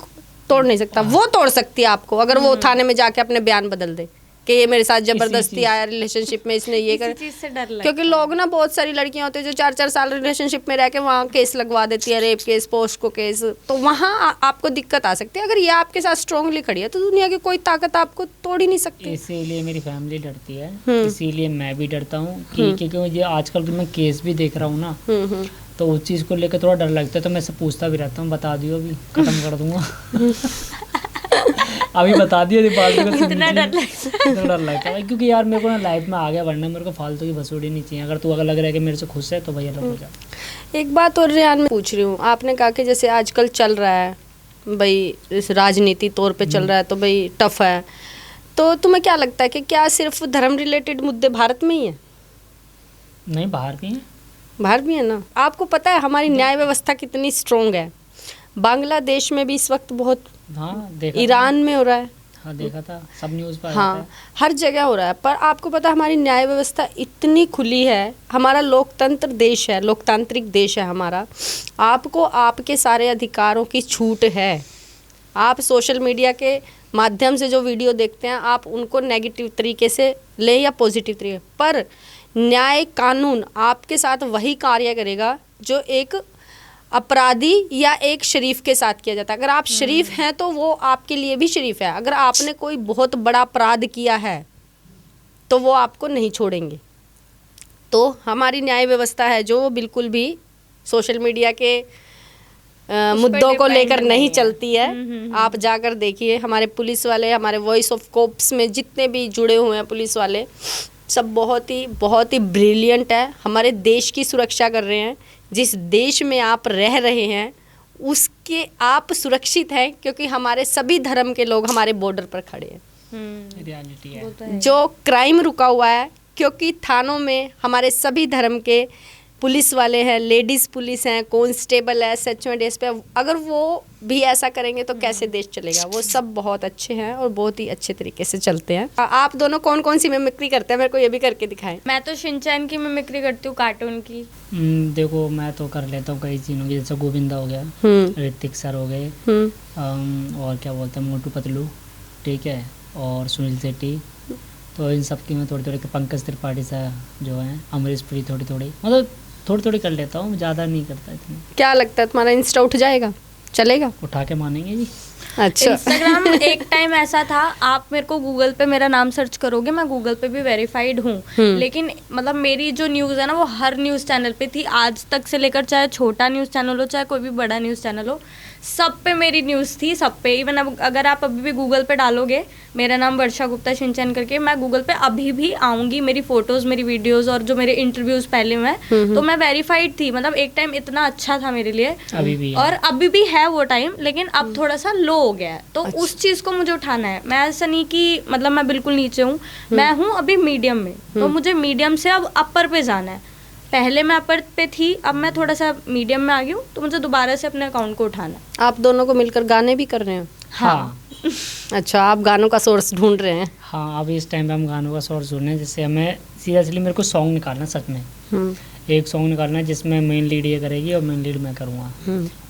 Speaker 3: तोड़ नहीं सकता। वो तोड़ सकती है आपको अगर वो थाने में जाके अपने बयान बदल दे कि ये मेरे साथ जबरदस्ती आया रिलेशनशिप में, इसने ये
Speaker 1: इसी
Speaker 3: कर।
Speaker 1: चीज से डर लगता
Speaker 3: क्योंकि लोग ना, बहुत सारी लड़कियां होती है जो 4-4 साल रिलेशनशिप में रह के वहाँ केस लगवा देती है, रेप केस, पोस्को केस, तो वहाँ आपको दिक्कत आ सकती है। अगर ये आपके साथ स्ट्रांगली खड़ी है तो दुनिया की कोई ताकत आपको तोड़ ही नहीं सकती।
Speaker 2: इसीलिए मेरी फैमिली डरती है, इसीलिए मैं भी डरता हूँ कि क्योंकि ये आजकल मैं केस भी देख रहा हूँ ना, तो उस चीज़ को लेकर थोड़ा डर लगता है। तो मैं से पूछता भी रहता हूँ, बता दियो अभी खत्म कर दूंगा। अभी बता दिया
Speaker 1: इतना डर लगता
Speaker 2: इतना डर लगता है क्योंकि यार मेरे को ना लाइफ में आगे बढ़ना, मेरे को फालतू की भसोड़ी नहीं चाहिए। अगर तू अगर लग रहा है कि मेरे से खुश है तो भैया लग हो जा।
Speaker 3: एक बात और रेहान मैं पूछ रही हूँ, आपने कहा कि जैसे आजकल चल रहा है भाई, इस राजनीति तौर पे चल रहा है तो भाई टफ है, तो तुम्हें क्या लगता है कि क्या सिर्फ धर्म रिलेटेड मुद्दे भारत में ही है?
Speaker 2: नहीं, बाहर भी है।
Speaker 3: बाहर भी है ना। आपको पता है हमारी न्याय व्यवस्था कितनी स्ट्रोंग है? बांग्लादेश में भी इस वक्त बहुत,
Speaker 2: हाँ देखा
Speaker 3: ईरान में हो रहा है,
Speaker 2: हाँ देखा था, सब न्यूज़ पर
Speaker 3: हाँ हर जगह हो रहा है। पर आपको पता है हमारी न्याय व्यवस्था इतनी खुली है, हमारा लोकतंत्र देश है, लोकतांत्रिक देश है हमारा। आपको आपके सारे अधिकारों की छूट है। आप सोशल मीडिया के माध्यम से जो वीडियो देखते हैं आप उनको नेगेटिव तरीके से ले या पॉजिटिव तरीके, पर न्याय कानून आपके साथ वही कार्य करेगा जो एक अपराधी या एक शरीफ के साथ किया जाता है। अगर आप शरीफ हैं तो वो आपके लिए भी शरीफ है। अगर आपने कोई बहुत बड़ा अपराध किया है तो वो आपको नहीं छोड़ेंगे। तो हमारी न्याय व्यवस्था है जो बिल्कुल भी सोशल मीडिया के मुद्दों को लेकर नहीं चलती है। आप जाकर देखिए, हमारे पुलिस वाले, हमारे वॉइस ऑफ कोप्स में जितने भी जुड़े हुए हैं पुलिस वाले, सब बहुत ही ब्रिलियंट है, हमारे देश की सुरक्षा कर रहे हैं। जिस देश में आप रह रहे हैं उसके आप सुरक्षित हैं क्योंकि हमारे सभी धर्म के लोग हमारे बॉर्डर पर खड़े हैं।
Speaker 2: रियलिटी है।
Speaker 3: जो क्राइम रुका हुआ है क्योंकि थानों में हमारे सभी धर्म के पुलिस वाले हैं, लेडीज़ पुलिस हैं, कांस्टेबल है, सचमें डेज पे। अगर वो भी ऐसा करेंगे तो कैसे देश चलेगा? वो सब बहुत अच्छे हैं और बहुत ही अच्छे तरीके से चलते हैं। आप दोनों कौन कौन सी मिमिक्री करते हैं? मेरे को ये भी करके दिखाएं।
Speaker 1: मैं तो शिनचैन की मिमिक्री करती हूँ, कार्टून की।
Speaker 2: देखो मैं तो कर लेता हूँ कई चीज़ों की, जैसे गोविंदा हो गया, ऋतिक सर हो गए, और क्या बोलते हैं मोटू पतलू, ठीक है, और सुनील शेट्टी, तो इन सब की मैं थोड़ी थोड़ी, पंकज त्रिपाठी सा जो है, अमरीश पुरी थोड़ी थोड़ी, मतलब थोड़ी थोड़ी कर लेता हूँ, ज़्यादा नहीं करता इतनी।
Speaker 3: क्या लगता है तुम्हारा इंस्टा उठ जाएगा? चलेगा?
Speaker 2: उठा के मानेंगे जी।
Speaker 3: अच्छा।
Speaker 1: इंस्टाग्राम एक टाइम ऐसा था, आप मेरे को गूगल पे मेरा नाम सर्च करोगे, मैं गूगल पे भी वेरीफाइड हूँ, लेकिन मतलब मेरी जो न्यूज़ है ना वो हर न्यूज़ चैनल पे थी आज तक से लेकर, चाहे छोटा न्यूज़ चैनल हो चाहे कोई भी बड़ा न्यूज़ चैनल हो, सब पे मेरी न्यूज़ थी, सब पे। इवन अब अगर आप अभी भी गूगल पे डालोगे मेरा नाम वर्षा गुप्ता शिनचैन करके, मैं गूगल पे अभी भी आऊँगी, मेरी फ़ोटोज़, मेरी वीडियोज़ और जो मेरे इंटरव्यूज़ पहले में, तो मैं वेरीफाइड थी। मतलब एक टाइम इतना अच्छा था मेरे लिए,
Speaker 2: अभी भी है।
Speaker 1: और अभी भी है वो टाइम, लेकिन अब थोड़ा सा लो हो गया है। तो उस चीज़ को मुझे उठाना है। मैं ऐसा नहीं कि मतलब मैं बिल्कुल नीचे हूँ, मैं हूँ अभी मीडियम में, तो मुझे मीडियम से अब अपर पे जाना है। पहले मैं अपर पे थी, अब मैं थोड़ा सा मीडियम में आ गई हूँ, तो मुझे दोबारा से अपने अकाउंट को उठाना है।
Speaker 3: आप दोनों को मिलकर गाने भी कर रहे हैं?
Speaker 2: हाँ।
Speaker 3: अच्छा, आप गानों का सोर्स ढूंढ रहे हैं?
Speaker 2: हाँ, अभी इस टाइम पे हम गानों का सोर्स ढूंढ रहे हैं। जैसे हमें सीरियसली मेरे को सॉन्ग निकालना, सच में एक सॉन्ग निकालना है जिसमें मेन लीड ये करेगी और मेन लीड मैं करूँगा,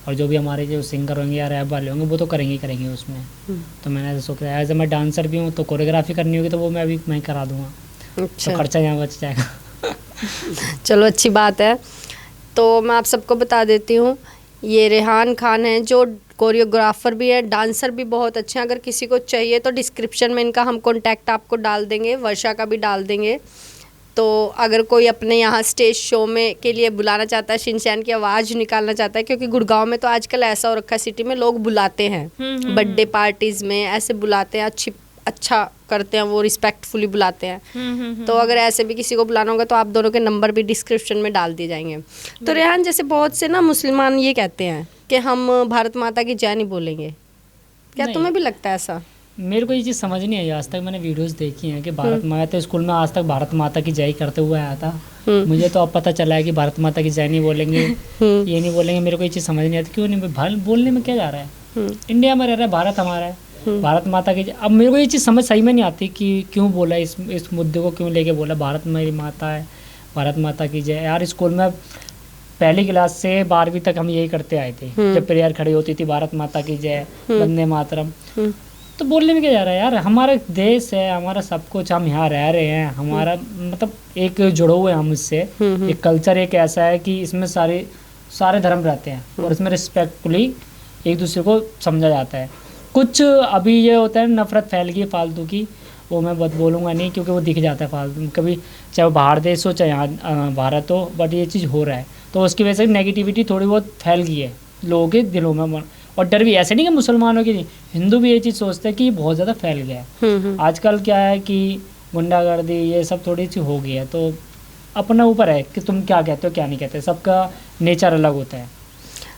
Speaker 2: और जो भी हमारे जो सिंगर होंगे या रैप वाले होंगे वो तो करेंगे उसमें। तो मैंने ऐसा सोचा है, एज ए मैं डांसर भी हूँ तो कोरियोग्राफी करनी होगी तो वो मैं करा दूँगा।
Speaker 3: अच्छा,
Speaker 2: तो खर्चा यहाँ बच जाएगा।
Speaker 3: चलो अच्छी बात है। तो मैं आप सबको बता देती हूँ, ये रेहान खान है जो कोरियोग्राफर भी है, डांसर भी बहुत अच्छे हैं। अगर किसी को चाहिए तो डिस्क्रिप्शन में इनका हम कॉन्टैक्ट आपको डाल देंगे, वर्षा का भी डाल देंगे। तो अगर कोई अपने यहाँ स्टेज शो में के लिए बुलाना चाहता है, शिनचैन की आवाज़ निकालना चाहता है, क्योंकि गुड़गांव में तो आजकल ऐसा हो रखा है, सिटी में लोग बुलाते हैं, बर्थडे पार्टीज़ में ऐसे बुलाते हैं, अच्छा करते हैं वो, रिस्पेक्टफुली बुलाते हैं। तो अगर ऐसे भी किसी को बुलाना होगा तो आप दोनों के नंबर भी डिस्क्रिप्शन में डाल दिए जाएंगे। तो रेहान, जैसे बहुत से ना मुसलमान ये कहते हैं कि हम भारत माता की जय नहीं बोलेंगे, क्या तुम्हें भी लगता है ऐसा?
Speaker 2: मेरे को ये चीज़ समझ नहीं आई आज तक। मैंने वीडियोस देखी हैं कि भारत माता, तो स्कूल में आज तक भारत माता की जय करते हुए आया था, मुझे तो अब पता चला है कि भारत माता की जय नहीं बोलेंगे, ये नहीं बोलेंगे। मेरे को ये चीज़ समझ नहीं आती, क्यों नहीं बोलने में क्या जा रहा है? इंडिया में रह रहा है, भारत हमारा है, भारत माता की अब मेरे को ये चीज़ समझ सही में नहीं आती कि क्यों बोला इस मुद्दे को क्यों लेके बोला भारत मेरी माता है, भारत माता की जय। यार स्कूल में पहली क्लास से 12वीं तक हम यही करते आए थे, जब प्रेयर खड़ी होती थी भारत माता की जय, वंदे मातरम। तो बोलने में क्या जा रहा है यार, हमारा देश है, हमारा सब कुछ, हम यहाँ रह रहे हैं, हमारा मतलब एक जुड़े हुए हम इससे। एक कल्चर एक ऐसा है कि इसमें सारे धर्म रहते हैं और इसमें रिस्पेक्टफुली एक दूसरे को समझा जाता है। कुछ अभी ये होता है नफरत फैल गई फालतू की, वो मैं बोलूँगा नहीं क्योंकि वो दिख जाता है फालतू कभी, चाहे वो बाहर देश हो चाहे यहाँ भारत हो, बट ये चीज़ हो रहा है तो उसकी वजह से नेगेटिविटी थोड़ी बहुत फैल गई है लोगों के दिलों में। और डर भी ऐसे नहीं कि मुसलमानों की नहीं, हिंदू भी ये चीज़ सोचते हैं कि ये बहुत ज़्यादा फैल गया है। आजकल क्या है कि गुंडागर्दी ये सब थोड़ी सी हो गई है, तो अपना ऊपर है कि तुम क्या कहते हो क्या नहीं कहते, सबका नेचर अलग होता है।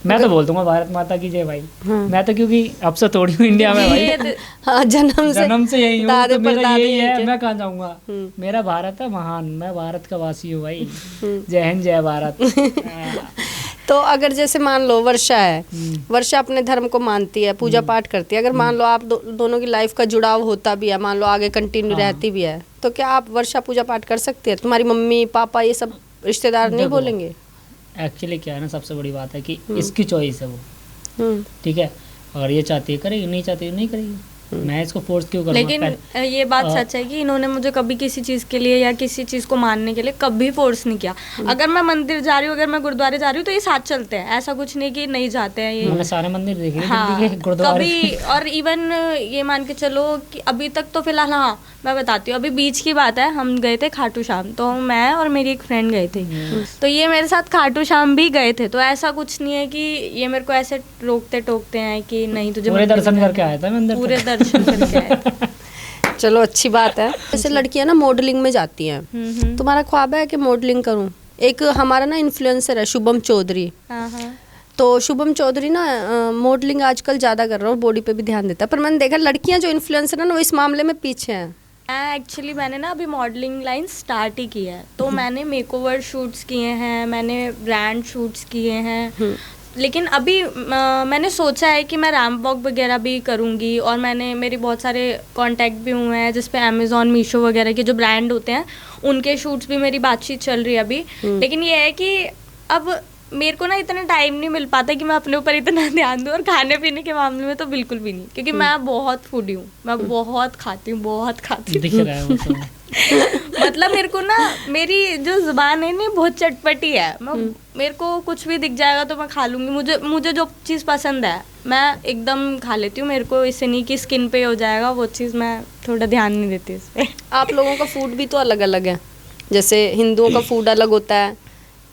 Speaker 2: मैं तो बोल दूंगा भारत माता की जय भाई। मैं तो क्योंकि अब से थोड़ी हूँ इंडिया में भाई,
Speaker 3: हाँ, जन्म से
Speaker 2: यही हूँ,
Speaker 3: दादे
Speaker 2: तो मेरा
Speaker 3: परदादे
Speaker 2: यही है,
Speaker 3: यहीं के।
Speaker 2: मैं कहाँ जाऊँगा। मेरा भारत है महान, मैं भारत का वासी हूँ भाई। जय हिंद जय भारत।
Speaker 3: तो अगर जैसे मान लो वर्षा है, वर्षा अपने धर्म को मानती है, पूजा पाठ करती है, अगर मान लो आप दोनों की लाइफ का जुड़ाव होता भी है, मान लो आगे कंटिन्यू रहती भी है, तो क्या आप वर्षा पूजा पाठ कर सकती है? तुम्हारी मम्मी पापा ये सब रिश्तेदार नहीं
Speaker 2: देखो,
Speaker 3: बोलेंगे?
Speaker 2: एक्चुअली क्या है ना, सबसे बड़ी बात है कि इसकी चॉइस है वो, ठीक है। अगर ये चाहती है करेगी, नहीं चाहती है नहीं करेगी। मैं इसको फोर्स क्यों करूँगा?
Speaker 1: लेकिन ये बात सच है कि इन्होंने मुझे कभी किसी चीज़ के लिए या किसी चीज़ को मानने के लिए कभी फोर्स नहीं किया। अगर मैं मंदिर जा रही हूँ, अगर मैं गुरुद्वारे जा रही हूँ तो ये साथ चलते हैं, ऐसा कुछ नहीं कि नहीं जाते हैं ये।
Speaker 2: मैंने सारे मंदिर देख लिए
Speaker 1: हाँ,
Speaker 2: दिल्ली के गुरुद्वारे।
Speaker 1: कभी और इवन ये मान के चलो कि अभी तक तो फिलहाल, हाँ मैं बताती हूँ, अभी बीच की बात है, हम गए थे खाटू श्याम, तो मैं और मेरी एक फ्रेंड गए थे, तो ये मेरे साथ खाटू श्याम भी गए थे। तो ऐसा कुछ नहीं है कि ये मेरे को ऐसे रोकते टोकते हैं कि नहीं तुझे
Speaker 2: पूरे दर्शन करके आया था मैं अंदर,
Speaker 1: पूरे दर्शन करके आए थे।
Speaker 3: चलो अच्छी बात है। जैसे लड़कियां ना मॉडलिंग में जाती हैं, तुम्हारा ख्वाब है कि मॉडलिंग करूं? एक हमारा ना इन्फ्लुएंसर है शुभम चौधरी,
Speaker 1: हाँ हाँ।
Speaker 3: तो शुभम चौधरी ना मॉडलिंग आजकल ज़्यादा कर रहा है और बॉडी पे भी ध्यान देता है, पर मैंने देखा लड़कियां जो इन्फ्लुएंसर है ना वो इस मामले में पीछे हैं।
Speaker 1: एक्चुअली मैंने ना अभी मॉडलिंग लाइन स्टार्ट ही की है, तो मैंने मेकओवर शूट्स किए हैं, मैंने ब्रांड शूट्स किए हैं, लेकिन अभी मैंने सोचा है कि मैं रैम्प वॉक वगैरह भी करूँगी, और मेरे बहुत सारे कांटेक्ट भी हुए हैं जिस पे अमेज़ॉन मीशो वगैरह के जो ब्रांड होते हैं उनके शूट्स भी मेरी बातचीत चल रही है अभी। लेकिन ये है कि अब मेरे को ना इतना टाइम नहीं मिल पाता कि मैं अपने ऊपर इतना ध्यान दूँ, और खाने पीने के मामले में तो बिल्कुल भी नहीं, क्योंकि मैं बहुत फूडी हूँ, मैं बहुत खाती हूँ
Speaker 2: दिख रहा है वो तो।
Speaker 1: मतलब मेरे को ना मेरी जो जुबान है ना बहुत चटपटी है, मेरे को कुछ भी दिख जाएगा तो मैं खा लूँगी। मुझे जो चीज़ पसंद है मैं एकदम खा लेती हूँ। मेरे को इससे नहीं कि स्किन पे हो जाएगा वो चीज़, मैं थोड़ा ध्यान नहीं देती इस पर।
Speaker 3: आप लोगों का फूड भी तो अलग अलग है, जैसे हिंदुओं का फूड अलग होता है,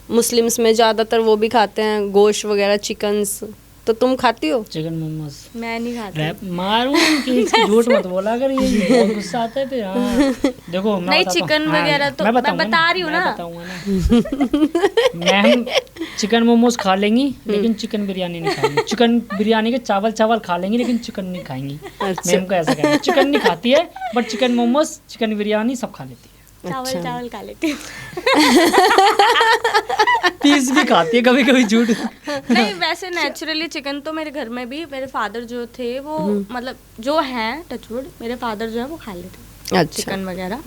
Speaker 3: मुस्लिम्स में ज़्यादातर वो भी खाते हैं गोश्त वगैरह, चिकन्स, तो तुम खाती हो?
Speaker 2: चिकन मोमोज
Speaker 1: मैं नहीं खाती।
Speaker 2: रैप मारूं कि झूठ मत बोला अगर, ये बहुत गुस्सा आता है फिर। हाँ देखो मैं
Speaker 1: नहीं,
Speaker 2: बताता हूँ।
Speaker 1: चिकन वगैरह तो मैं बता रही हूँ ना,
Speaker 2: मैं चिकन मोमोज खा लेंगी लेकिन चिकन बिरयानी नहीं खाएंगी। चिकन बिरयानी के चावल खा लेंगी लेकिन चिकन नहीं खाएंगी। मैम को ऐसा कहना, चिकन नहीं खाती है but chicken momos chicken biryani सब खा लेती है।
Speaker 1: चावल खा लेती हूँ।
Speaker 2: पीस भी खाती है कभी कभी, झूठ
Speaker 1: नहीं वैसे नेचुरली चिकन तो मेरे घर में भी मेरे फादर जो थे वो मतलब जो हैं टचवुड, मेरे फादर जो है वो खा लेते हैं चिकन वगैरह।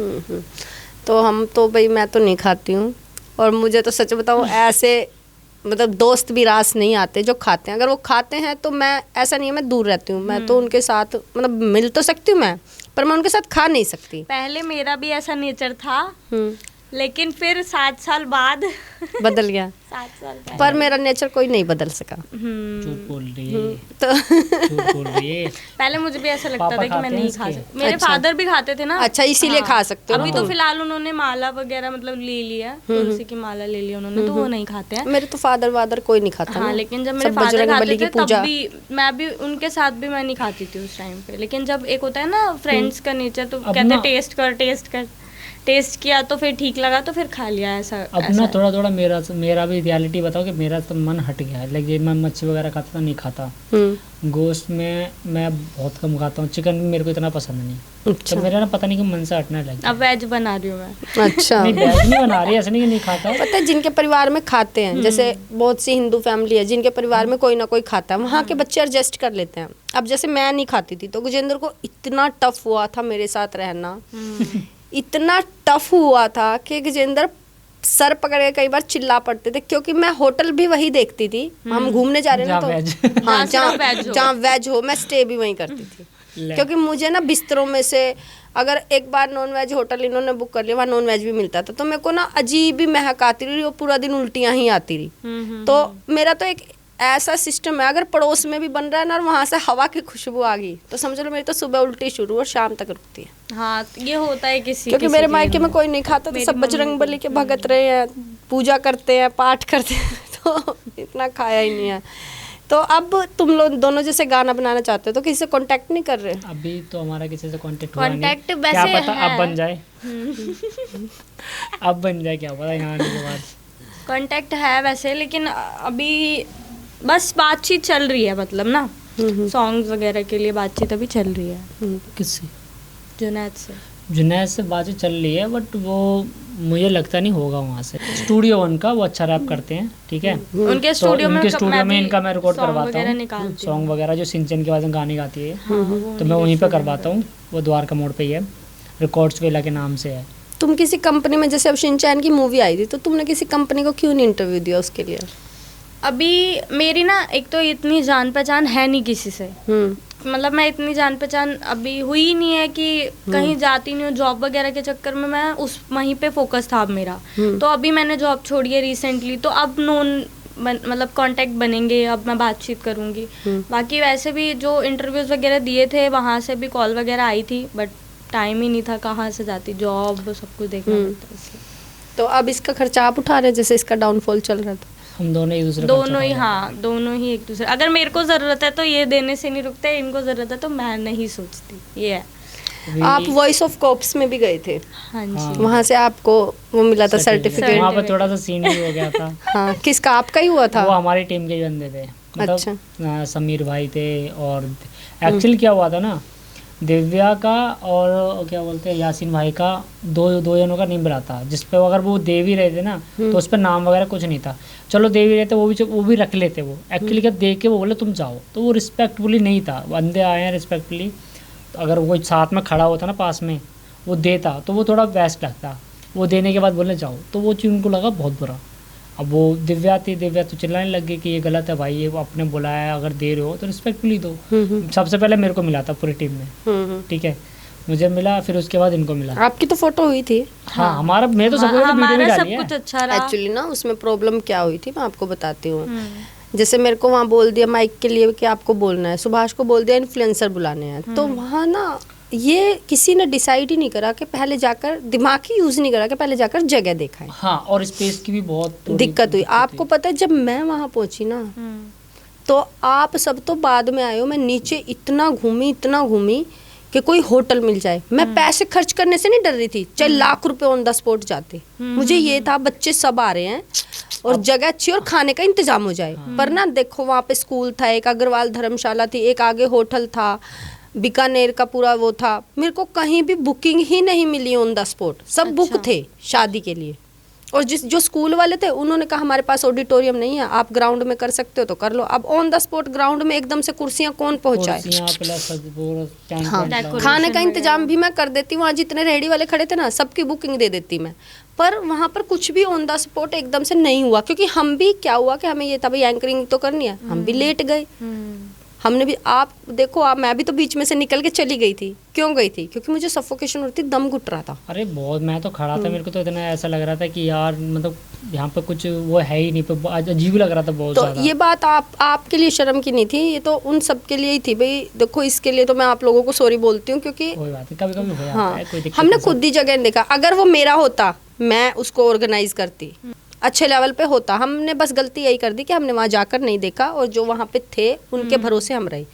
Speaker 3: तो हम तो भाई मैं तो नहीं खाती हूँ, और मुझे तो सच बताऊँ ऐसे मतलब दोस्त भी रास नहीं आते जो खाते हैं। अगर वो खाते हैं तो मैं, ऐसा नहीं है मैं दूर रहती हूँ, मैं तो उनके साथ मतलब मिल तो सकती हूँ मैं, पर मैं उनके साथ खा नहीं सकती।
Speaker 1: पहले मेरा भी ऐसा नेचर था, लेकिन फिर 7 साल बाद
Speaker 3: बदल गया।
Speaker 1: 7 साल बाद
Speaker 3: पर मेरा नेचर कोई नहीं बदल सका।
Speaker 2: झूठ बोल रही है,
Speaker 3: तो
Speaker 2: झूठ बोल रही है।
Speaker 1: पहले मुझे भी ऐसा लगता
Speaker 2: पापा
Speaker 1: था कि मैं
Speaker 2: खाते हैं
Speaker 1: नहीं खा
Speaker 2: इसके?
Speaker 1: सकती। मेरे
Speaker 3: अच्छा।
Speaker 1: फादर भी खाते थे ना।
Speaker 3: अच्छा, इसीलिए खा सकते हो
Speaker 1: अभी
Speaker 3: ना
Speaker 1: तो
Speaker 3: तुम।
Speaker 1: फिलहाल उन्होंने माला वगैरह मतलब ले लिया, तुलसी की माला ले लिया उन्होंने, तो वो नहीं खाते हैं।
Speaker 3: मेरे तो फादर वादर कोई नहीं खाता
Speaker 1: हाँ,
Speaker 3: ना।
Speaker 1: लेकिन जब मेरे
Speaker 3: सब
Speaker 1: फादर
Speaker 3: बजरंग
Speaker 1: खाते
Speaker 3: बली की
Speaker 1: थे तब
Speaker 3: पूजा।
Speaker 1: भी मैं भी उनके साथ भी मैं नहीं खाती थी उस टाइम पे। लेकिन जब एक होता है ना फ्रेंड्स का नेचर, तो
Speaker 2: अब
Speaker 1: कहते
Speaker 2: ना-
Speaker 1: हैं टेस्ट कर टेस्ट किया तो फिर ठीक लगा तो फिर खा लिया, ऐसा
Speaker 2: अब
Speaker 1: ऐसा
Speaker 2: ना
Speaker 1: है।
Speaker 2: थोड़ा थोड़ा मेरा भी रियलिटी बताओ कि मेरा तो मन हट गया है। लाइक ये मैं मच्छी वगैरह खाता था, नहीं खाता। गोश्त में मैं बहुत कम खाता हूँ, चिकन भी मेरे को इतना पसंद नहीं।
Speaker 3: अच्छा।
Speaker 2: तो मेरा ना पता नहीं कि मन से हटने लग गया।
Speaker 1: अब वेज बना रही हूँ मैं।
Speaker 3: अच्छा।
Speaker 2: नहीं वेज नहीं बना रही, ऐसा नहीं कि नहीं खाता।
Speaker 3: पता है जिनके परिवार में खाते हैं, जैसे बहुत सी हिंदू फैमिली है जिनके परिवार में कोई ना कोई खाता है, वहाँ के बच्चे एडजस्ट कर लेते हैं। अब जैसे मैं नहीं खाती थी तो गजेंद्र को इतना टफ हुआ था मेरे साथ रहना, इतना टफ हुआ था कि गजेंद्र सर पकड़ के कई बार चिल्ला पड़ते थे, क्योंकि मैं होटल भी वही देखती थी। हम घूमने जा रहे हैं ना
Speaker 2: जहाँ
Speaker 3: तो हाँ,
Speaker 1: जहाँ वेज हो।
Speaker 3: जहाँ वेज हो मैं स्टे भी वहीं करती थी।
Speaker 2: ले।
Speaker 3: क्योंकि मुझे ना बिस्तरों में से अगर एक बार नॉन वेज होटल इन्होंने बुक कर लिया, वहाँ नॉन वेज भी मिलता था, तो मेरे को ना अजीब ही महक आती रही और पूरा दिन उल्टियाँ ही आती रही। तो मेरा तो एक ऐसा सिस्टम है, अगर पड़ोस में भी बन रहा है ना और वहाँ से हवा की खुशबू आ गई तो समझ लो मेरी तो सुबह उल्टी शुरू और शाम तक रुकती है।
Speaker 1: हाँ, ये होता है किसी
Speaker 3: क्योंकि
Speaker 1: किसी
Speaker 3: मेरे
Speaker 1: के
Speaker 3: मायके में कोई नहीं खाता, तो
Speaker 1: मेरी
Speaker 3: सब
Speaker 1: मम्मी
Speaker 3: बजरंग बली के भगत रहे हैं, पूजा करते हैं, पाठ करते हैं, तो इतना खाया ही नहीं है। तो अब तुम लोग दोनों जैसे गाना बनाना चाहते हो तो किसी से कांटेक्ट नहीं कर रहे?
Speaker 2: अभी तो हमारा किसी से कांटेक्ट हुआ नहीं।
Speaker 1: कांटेक्ट
Speaker 2: क्या
Speaker 1: वैसे
Speaker 2: पता
Speaker 1: है।
Speaker 2: अब बन जाए। अब बन जाए, क्या पता यहाँ आने के बाद।
Speaker 1: कांटेक्ट है वैसे, लेकिन अभी बस बातचीत चल रही है, मतलब ना सॉन्ग्स वगैरह के लिए बातचीत अभी चल रही है
Speaker 2: किससे?
Speaker 1: जुनैद से।
Speaker 2: जुनैद से बातें चल रही है, बट वो मुझे लगता नहीं होगा वहाँ से। स्टूडियो उनका वो अच्छा रैप करते हैं, ठीक है।
Speaker 1: उनके
Speaker 2: तो
Speaker 1: स्टूडियो में
Speaker 2: उनके स्टूडियो में
Speaker 1: भी
Speaker 2: इनका मैं रिकॉर्ड
Speaker 1: song
Speaker 2: करवाता
Speaker 1: वगैरह
Speaker 2: हूँ,
Speaker 1: निकालती हूँ।
Speaker 2: सॉन्ग वगैरह जो सिंचन की आवाज़ में गाने गाती है,
Speaker 1: वो
Speaker 2: तो मैं वहीं पे करवाता हूँ। वो द्वारका मोड़ पे ही है, रिकॉर्ड्स वेला के नाम से है।
Speaker 3: तुम किसी कंपनी में, जैसे अब शिनचैन की मूवी आई थी, तो तुमने किसी कंपनी को क्यों नहीं इंटरव्यू दिया उसके लिए?
Speaker 1: अभी मेरी ना एक तो इतनी जान पहचान है नहीं किसी से, मतलब मैं इतनी जान पहचान अभी हुई ही नहीं है कि कहीं जाती नहीं हूँ। जॉब वगैरह के चक्कर में मैं उस वहीं पे फोकस था अब मेरा। तो अभी मैंने जॉब छोड़ी है रिसेंटली, तो अब मतलब कांटेक्ट बनेंगे, अब मैं बातचीत करूँगी। बाकी वैसे भी जो इंटरव्यूज़ वगैरह दिए थे वहाँ से भी कॉल वगैरह आई थी, बट टाइम ही नहीं था, कहाँ से जाती, जॉब सब कुछ देखना पड़ता है इसलिए।
Speaker 3: तो अब इसका खर्चा आप उठा रहे हैं, जैसे इसका डाउनफॉल चल रहा था?
Speaker 2: हम दोनों एक दूसरे
Speaker 1: दोनों ही, हाँ दोनों ही एक दूसरे। अगर मेरे को ज़रूरत है तो ये देने से नहीं रुकते, इनको ज़रूरत है तो मैं नहीं सोचती, ये है।
Speaker 3: आप वॉइस ऑफ कॉप्स में भी गए थे,
Speaker 1: हाँ जी।
Speaker 3: वहाँ से आपको वो मिला था सर्टिफिकेट?
Speaker 2: वहाँ पर थोड़ा सा सीन भी हो गया था।
Speaker 3: हाँ, किसका? आपका ही हुआ था?
Speaker 2: वो हमारी टीम के ही बंदे थे, मतलब
Speaker 3: अच्छा।
Speaker 2: समीर भाई थे। और एक्चुअली क्या हुआ था ना, दिव्या का और क्या बोलते हैं यासीन भाई का दो जनों का नहीं बना था, जिस पे अगर वो दे भी रहे थे ना तो उस पर नाम वगैरह कुछ नहीं था। चलो दे भी रहे थे, वो भी रख लेते वो। एक्चुअली क्या दे के वो बोले तुम जाओ, तो वो रिस्पेक्टफुली नहीं था। बंदे आए हैं रिस्पेक्टफुली, तो अगर वो साथ में खड़ा होता ना पास में, वो देता तो वो थोड़ा बेस्ट लगता। वो देने के बाद बोले जाओ, तो वो चीज़ उनको लगा बहुत बुरा। अब वो दिव्या थी, दिव्या तो चिल्लाने लग गई कि ये गलत है भाई, ये आपने बुलाया है, अगर दे रहे हो तो रिस्पेक्टफुली दो। सबसे पहले मेरे को मिला था पूरी टीम में, ठीक है, मुझे मिला, फिर उसके बाद इनको मिला।
Speaker 3: आपकी तो फोटो हुई थी?
Speaker 2: हाँ, हमारा, मैं तो सबसे पहले वीडियो
Speaker 1: हमारा
Speaker 2: भी
Speaker 1: सब
Speaker 2: डाली है।
Speaker 1: कुछ अच्छा रहा।
Speaker 3: एक्चुअली ना उसमें प्रॉब्लम क्या हुई थी मैं आपको बताती हूँ। जैसे मेरे को वहाँ बोल दिया माइक के लिए कि आपको बोलना है, सुभाष को बोल दिया इन्फ्लुएंसर बुलाने हैं, तो वहाँ ना ये किसी ने डिसाइड ही नहीं करा कि पहले जाकर, दिमाग ही यूज नहीं करा कि पहले जाकर जगह देखा है।
Speaker 2: हाँ, और स्पेस की भी बहुत
Speaker 3: दिक्कत हुई। आपको पता है जब मैं वहाँ पहुंची ना, तो आप सब तो बाद में आए हो, मैं नीचे इतना घूमी कि कोई होटल मिल जाए। मैं पैसे खर्च करने से नहीं डर रही थी, चाहे लाख रुपए ऑन द स्पॉट जाते। मुझे ये था बच्चे सब आ रहे हैं और जगह अच्छी और खाने का इंतजाम हो जाए। पर ना देखो वहाँ पे स्कूल था, एक अग्रवाल धर्मशाला थी, एक आगे होटल था, बीकानेर का पूरा वो था। मेरे को कहीं भी बुकिंग ही नहीं मिली ऑन द स्पॉट, सब बुक थे शादी के लिए। और जो स्कूल वाले थे उन्होंने कहा हमारे पास ऑडिटोरियम नहीं है, आप ग्राउंड में कर सकते हो तो कर लो। अब ऑन द स्पॉट ग्राउंड में एकदम से कुर्सियां कौन पहुंचाए? हाँ, खाने का इंतजाम भी मैं कर देती, वहाँ जितने रेहड़ी वाले खड़े थे ना सबकी बुकिंग दे देती मैं। पर वहाँ पर कुछ भी ऑन द स्पॉट एकदम से नहीं हुआ, क्योंकि हम भी क्या हुआ कि हमें ये था भाई एंकरिंग तो करनी है, हम भी लेट गए। हमने भी, आप देखो, आप, मैं भी तो बीच में से निकल के चली गई थी। क्यों गई थी? क्योंकि मुझे सफोकेशन होती, दम घुट रहा था।
Speaker 2: अरे बहुत, मैं तो खड़ा था, मेरे को तो इतना ऐसा लग रहा था कि यार मतलब यहाँ पे कुछ वो है ही नहीं, पे अजीब लग रहा था बहुत
Speaker 3: तो
Speaker 2: ज़्यादा।
Speaker 3: ये बात आपके लिए शर्म की नहीं थी, ये तो उन सब के लिए ही थी भाई। देखो इसके लिए तो मैं आप लोगों को सॉरी बोलती हूँ, क्योंकि
Speaker 2: कोई बात नहीं, कभी कभी हो जाता
Speaker 3: हाँ,
Speaker 2: है, कोई दिक्कत
Speaker 3: हमने
Speaker 2: नहीं।
Speaker 3: खुद ही जगह नहीं देखा। अगर वो मेरा होता मैं उसको ऑर्गेनाइज करती, अच्छे लेवल पे होता। हमने बस गलती यही कर दी कि हमने वहाँ जाकर नहीं देखा, और जो वहाँ पे थे उनके भरोसे हम रहे।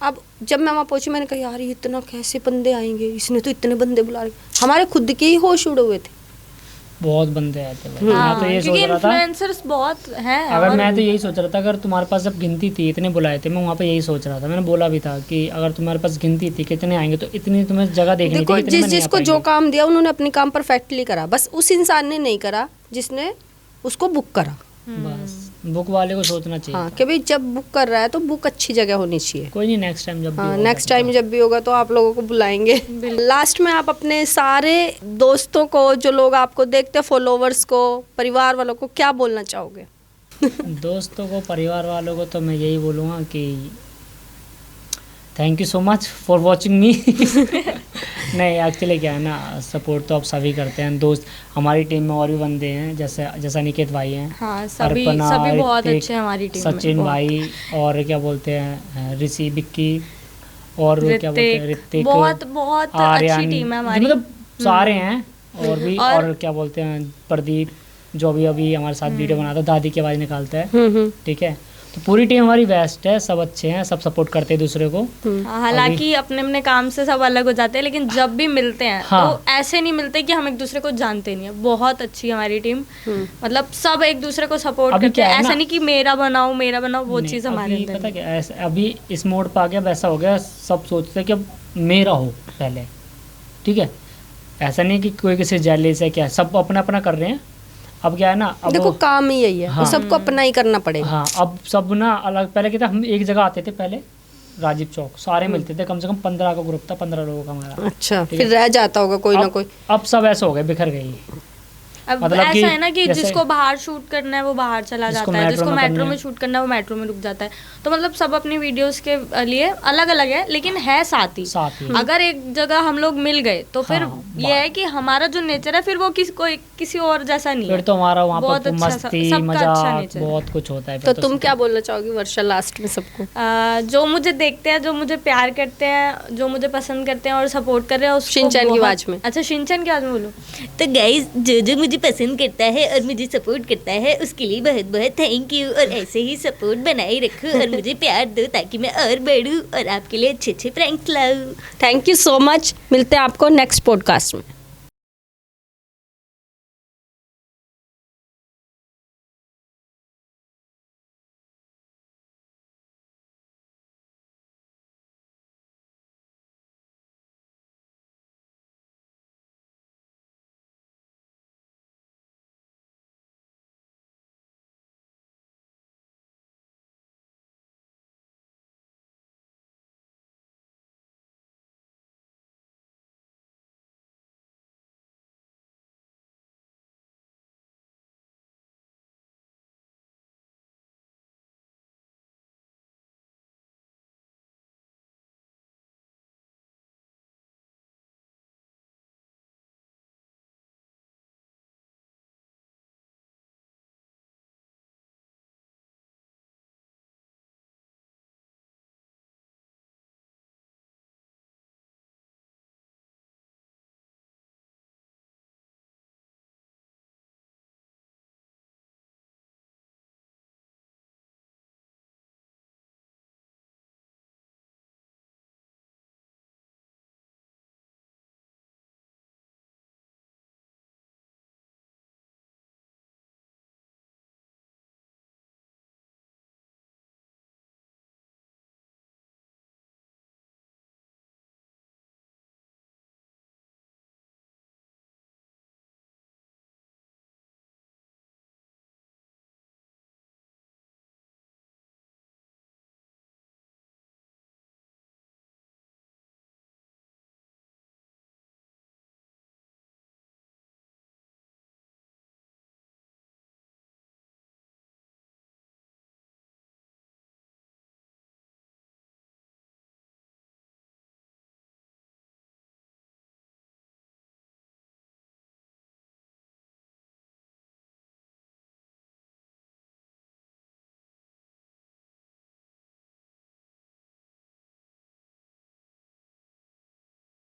Speaker 3: अब जब मैं वहाँ पहुंची मैंने कहा यार ये इतना कैसे बंदे आएंगे, इसने तो इतने बंदे बुला रहे। हमारे खुद के ही होश उड़े हुए थे।
Speaker 2: बहुत बंदे आए थे भाई। मैं तो ये सोच
Speaker 1: क्योंकि
Speaker 2: रहा था,
Speaker 1: इन्फ्लुएंसर्स बहुत हैं।
Speaker 2: अगर
Speaker 1: और
Speaker 2: मैं तो यही सोच रहा था, अगर तुम्हारे पास जब गिनती थी इतने बुलाए थे, मैं वहाँ पे यही सोच रहा था, मैंने बोला भी था कि अगर तुम्हारे पास गिनती थी कितने आएंगे तो इतनी तुम्हें जगह देखनी
Speaker 3: देखो
Speaker 2: थी, इतने में नहीं आ
Speaker 3: जिसको जो
Speaker 2: पाएंगे।
Speaker 3: काम दिया उन्होंने अपनी काम परफेक्टली करा, बस उस इंसान ने नहीं करा जिसने उसको बुक करा।
Speaker 2: बस बुक वाले को सोचना चाहिए
Speaker 3: हाँ
Speaker 2: था।
Speaker 3: कि भाई जब बुक कर रहा है तो बुक अच्छी जगह होनी चाहिए।
Speaker 2: कोई नहीं, नेक्स्ट टाइम जब भी
Speaker 3: हाँ
Speaker 2: होगा
Speaker 3: नेक्स्ट
Speaker 2: तो-
Speaker 3: टाइम जब भी होगा तो आप लोगों को बुलाएंगे। लास्ट में आप अपने सारे दोस्तों को, जो लोग आपको देखते हैं, फॉलोवर्स को, परिवार वालों को क्या बोलना चाहोगे?
Speaker 2: दोस्तों को, परिवार वालों को तो मैं यही बोलूँगा कि thank you so much for watching मी। नहीं एक्चुअली क्या है ना, सपोर्ट तो आप सभी करते हैं। दोस्त हमारी टीम में और भी बंदे हैं, जैसा निकेत भाई हैं,
Speaker 1: हाँ सभी
Speaker 2: अर्पणा,
Speaker 1: सभी बहुत
Speaker 2: ऋतिक,
Speaker 1: अच्छे हैं हमारी टीम में।
Speaker 2: सचिन
Speaker 1: बहुत।
Speaker 2: भाई और क्या बोलते हैं ऋषि, बिक्की और क्या बोलते हैं ऋतिक,
Speaker 1: बहुत बहुत अच्छी
Speaker 2: आर्यन,
Speaker 1: टीम है हमारी।
Speaker 2: मतलब सारे हैं। और भी
Speaker 1: और-
Speaker 2: और क्या बोलते हैं प्रदीप, जो भी अभी हमारे साथ वीडियो बनाता है, दादी की आवाज़ निकालता है। ठीक है, तो पूरी टीम हमारी बेस्ट है, सब अच्छे हैं, सब सपोर्ट करते हैं दूसरे को।
Speaker 1: हाँ, हालांकि अपने अपने काम से सब अलग हो जाते हैं, लेकिन जब भी मिलते हैं
Speaker 2: हाँ।
Speaker 1: तो ऐसे नहीं मिलते कि हम एक दूसरे को जानते नहीं है। बहुत अच्छी है हमारी टीम, मतलब सब एक दूसरे को सपोर्ट
Speaker 2: अभी
Speaker 1: करते
Speaker 2: क्या
Speaker 1: हैं।
Speaker 2: है
Speaker 1: ऐसा
Speaker 2: ना-
Speaker 1: नहीं कि मेरा बनाओ वो
Speaker 2: नहीं,
Speaker 1: चीज़ हमारे
Speaker 2: अभी
Speaker 1: अंदर
Speaker 2: पता
Speaker 1: नहीं।
Speaker 2: क्या ऐसा, अभी इस मोड पर आ गया, वैसा हो गया, सब सोचते हैं कि अब मेरा हो पहले। ठीक है, ऐसा नहीं कि कोई किसी जेलिस है, क्या सब अपना अपना कर रहे हैं। अब क्या है ना, अब
Speaker 3: देखो काम ही यही है,
Speaker 2: हाँ।
Speaker 3: सबको अपना ही करना पड़ेगा।
Speaker 2: हाँ, अब सब ना अलग, पहले क्या था, हम एक जगह आते थे पहले, राजीव चौक, सारे मिलते थे, कम से कम 15 का ग्रुप था, 15 लोगों का हमारा।
Speaker 3: अच्छा,
Speaker 2: ठीक
Speaker 3: फिर रह जाता होगा कोई ना
Speaker 2: अब-
Speaker 3: कोई।
Speaker 2: अब सब ऐसे हो गए, बिखर गई।
Speaker 1: अब
Speaker 2: मतलब कि
Speaker 1: ऐसा है ना कि
Speaker 2: जैसे-
Speaker 1: जिसको बाहर शूट करना है वो बाहर चला
Speaker 2: जिसको
Speaker 1: जाता है, जिसको
Speaker 2: मेट्रो में
Speaker 1: मेट्रो
Speaker 2: करना
Speaker 1: में
Speaker 2: है।
Speaker 1: शूट करना है वो मेट्रो में रुक जाता है। तो मतलब सब अपनी वीडियोस के लिए अलग अलग है, लेकिन है साथ ही।
Speaker 2: साथ ही
Speaker 1: अगर एक जगह हम लोग मिल गए तो फिर
Speaker 2: हाँ,
Speaker 1: ये है कि हमारा जो नेचर है फिर वो किसी और जैसा नहीं
Speaker 2: फिर
Speaker 1: है।
Speaker 2: तो हमारा वहाँ
Speaker 1: बहुत
Speaker 2: पर
Speaker 1: अच्छा
Speaker 2: मस्ती
Speaker 1: सबका अच्छा
Speaker 2: मजाक
Speaker 1: नेचर है।
Speaker 2: बहुत कुछ होता है।
Speaker 3: तो
Speaker 2: फिर
Speaker 3: तुम क्या बोलना चाहोगी वर्षा लास्ट में सबको?
Speaker 1: जो मुझे देखते हैं, जो मुझे प्यार करते हैं, जो मुझे पसंद करते हैं और सपोर्ट कर रहे हैं, उसको
Speaker 3: शिनचैन की
Speaker 1: बहुत-
Speaker 3: आवाज में।
Speaker 1: अच्छा, शिनचैन की आवाज में बोलूं?
Speaker 4: तो गाइस, जो जो मुझे पसंद करता है और मुझे सपोर्ट करता है उसके लिए बहुत बहुत थैंक यू, और ऐसे ही सपोर्ट बनाए रखो और मुझे प्यार दो ताकि मैं और बढ़ूं और आपके लिए अच्छे अच्छे प्रैंक्स लाऊं।
Speaker 3: थैंक यू सो मच, मिलते हैं आपको नेक्स्ट पॉडकास्ट में।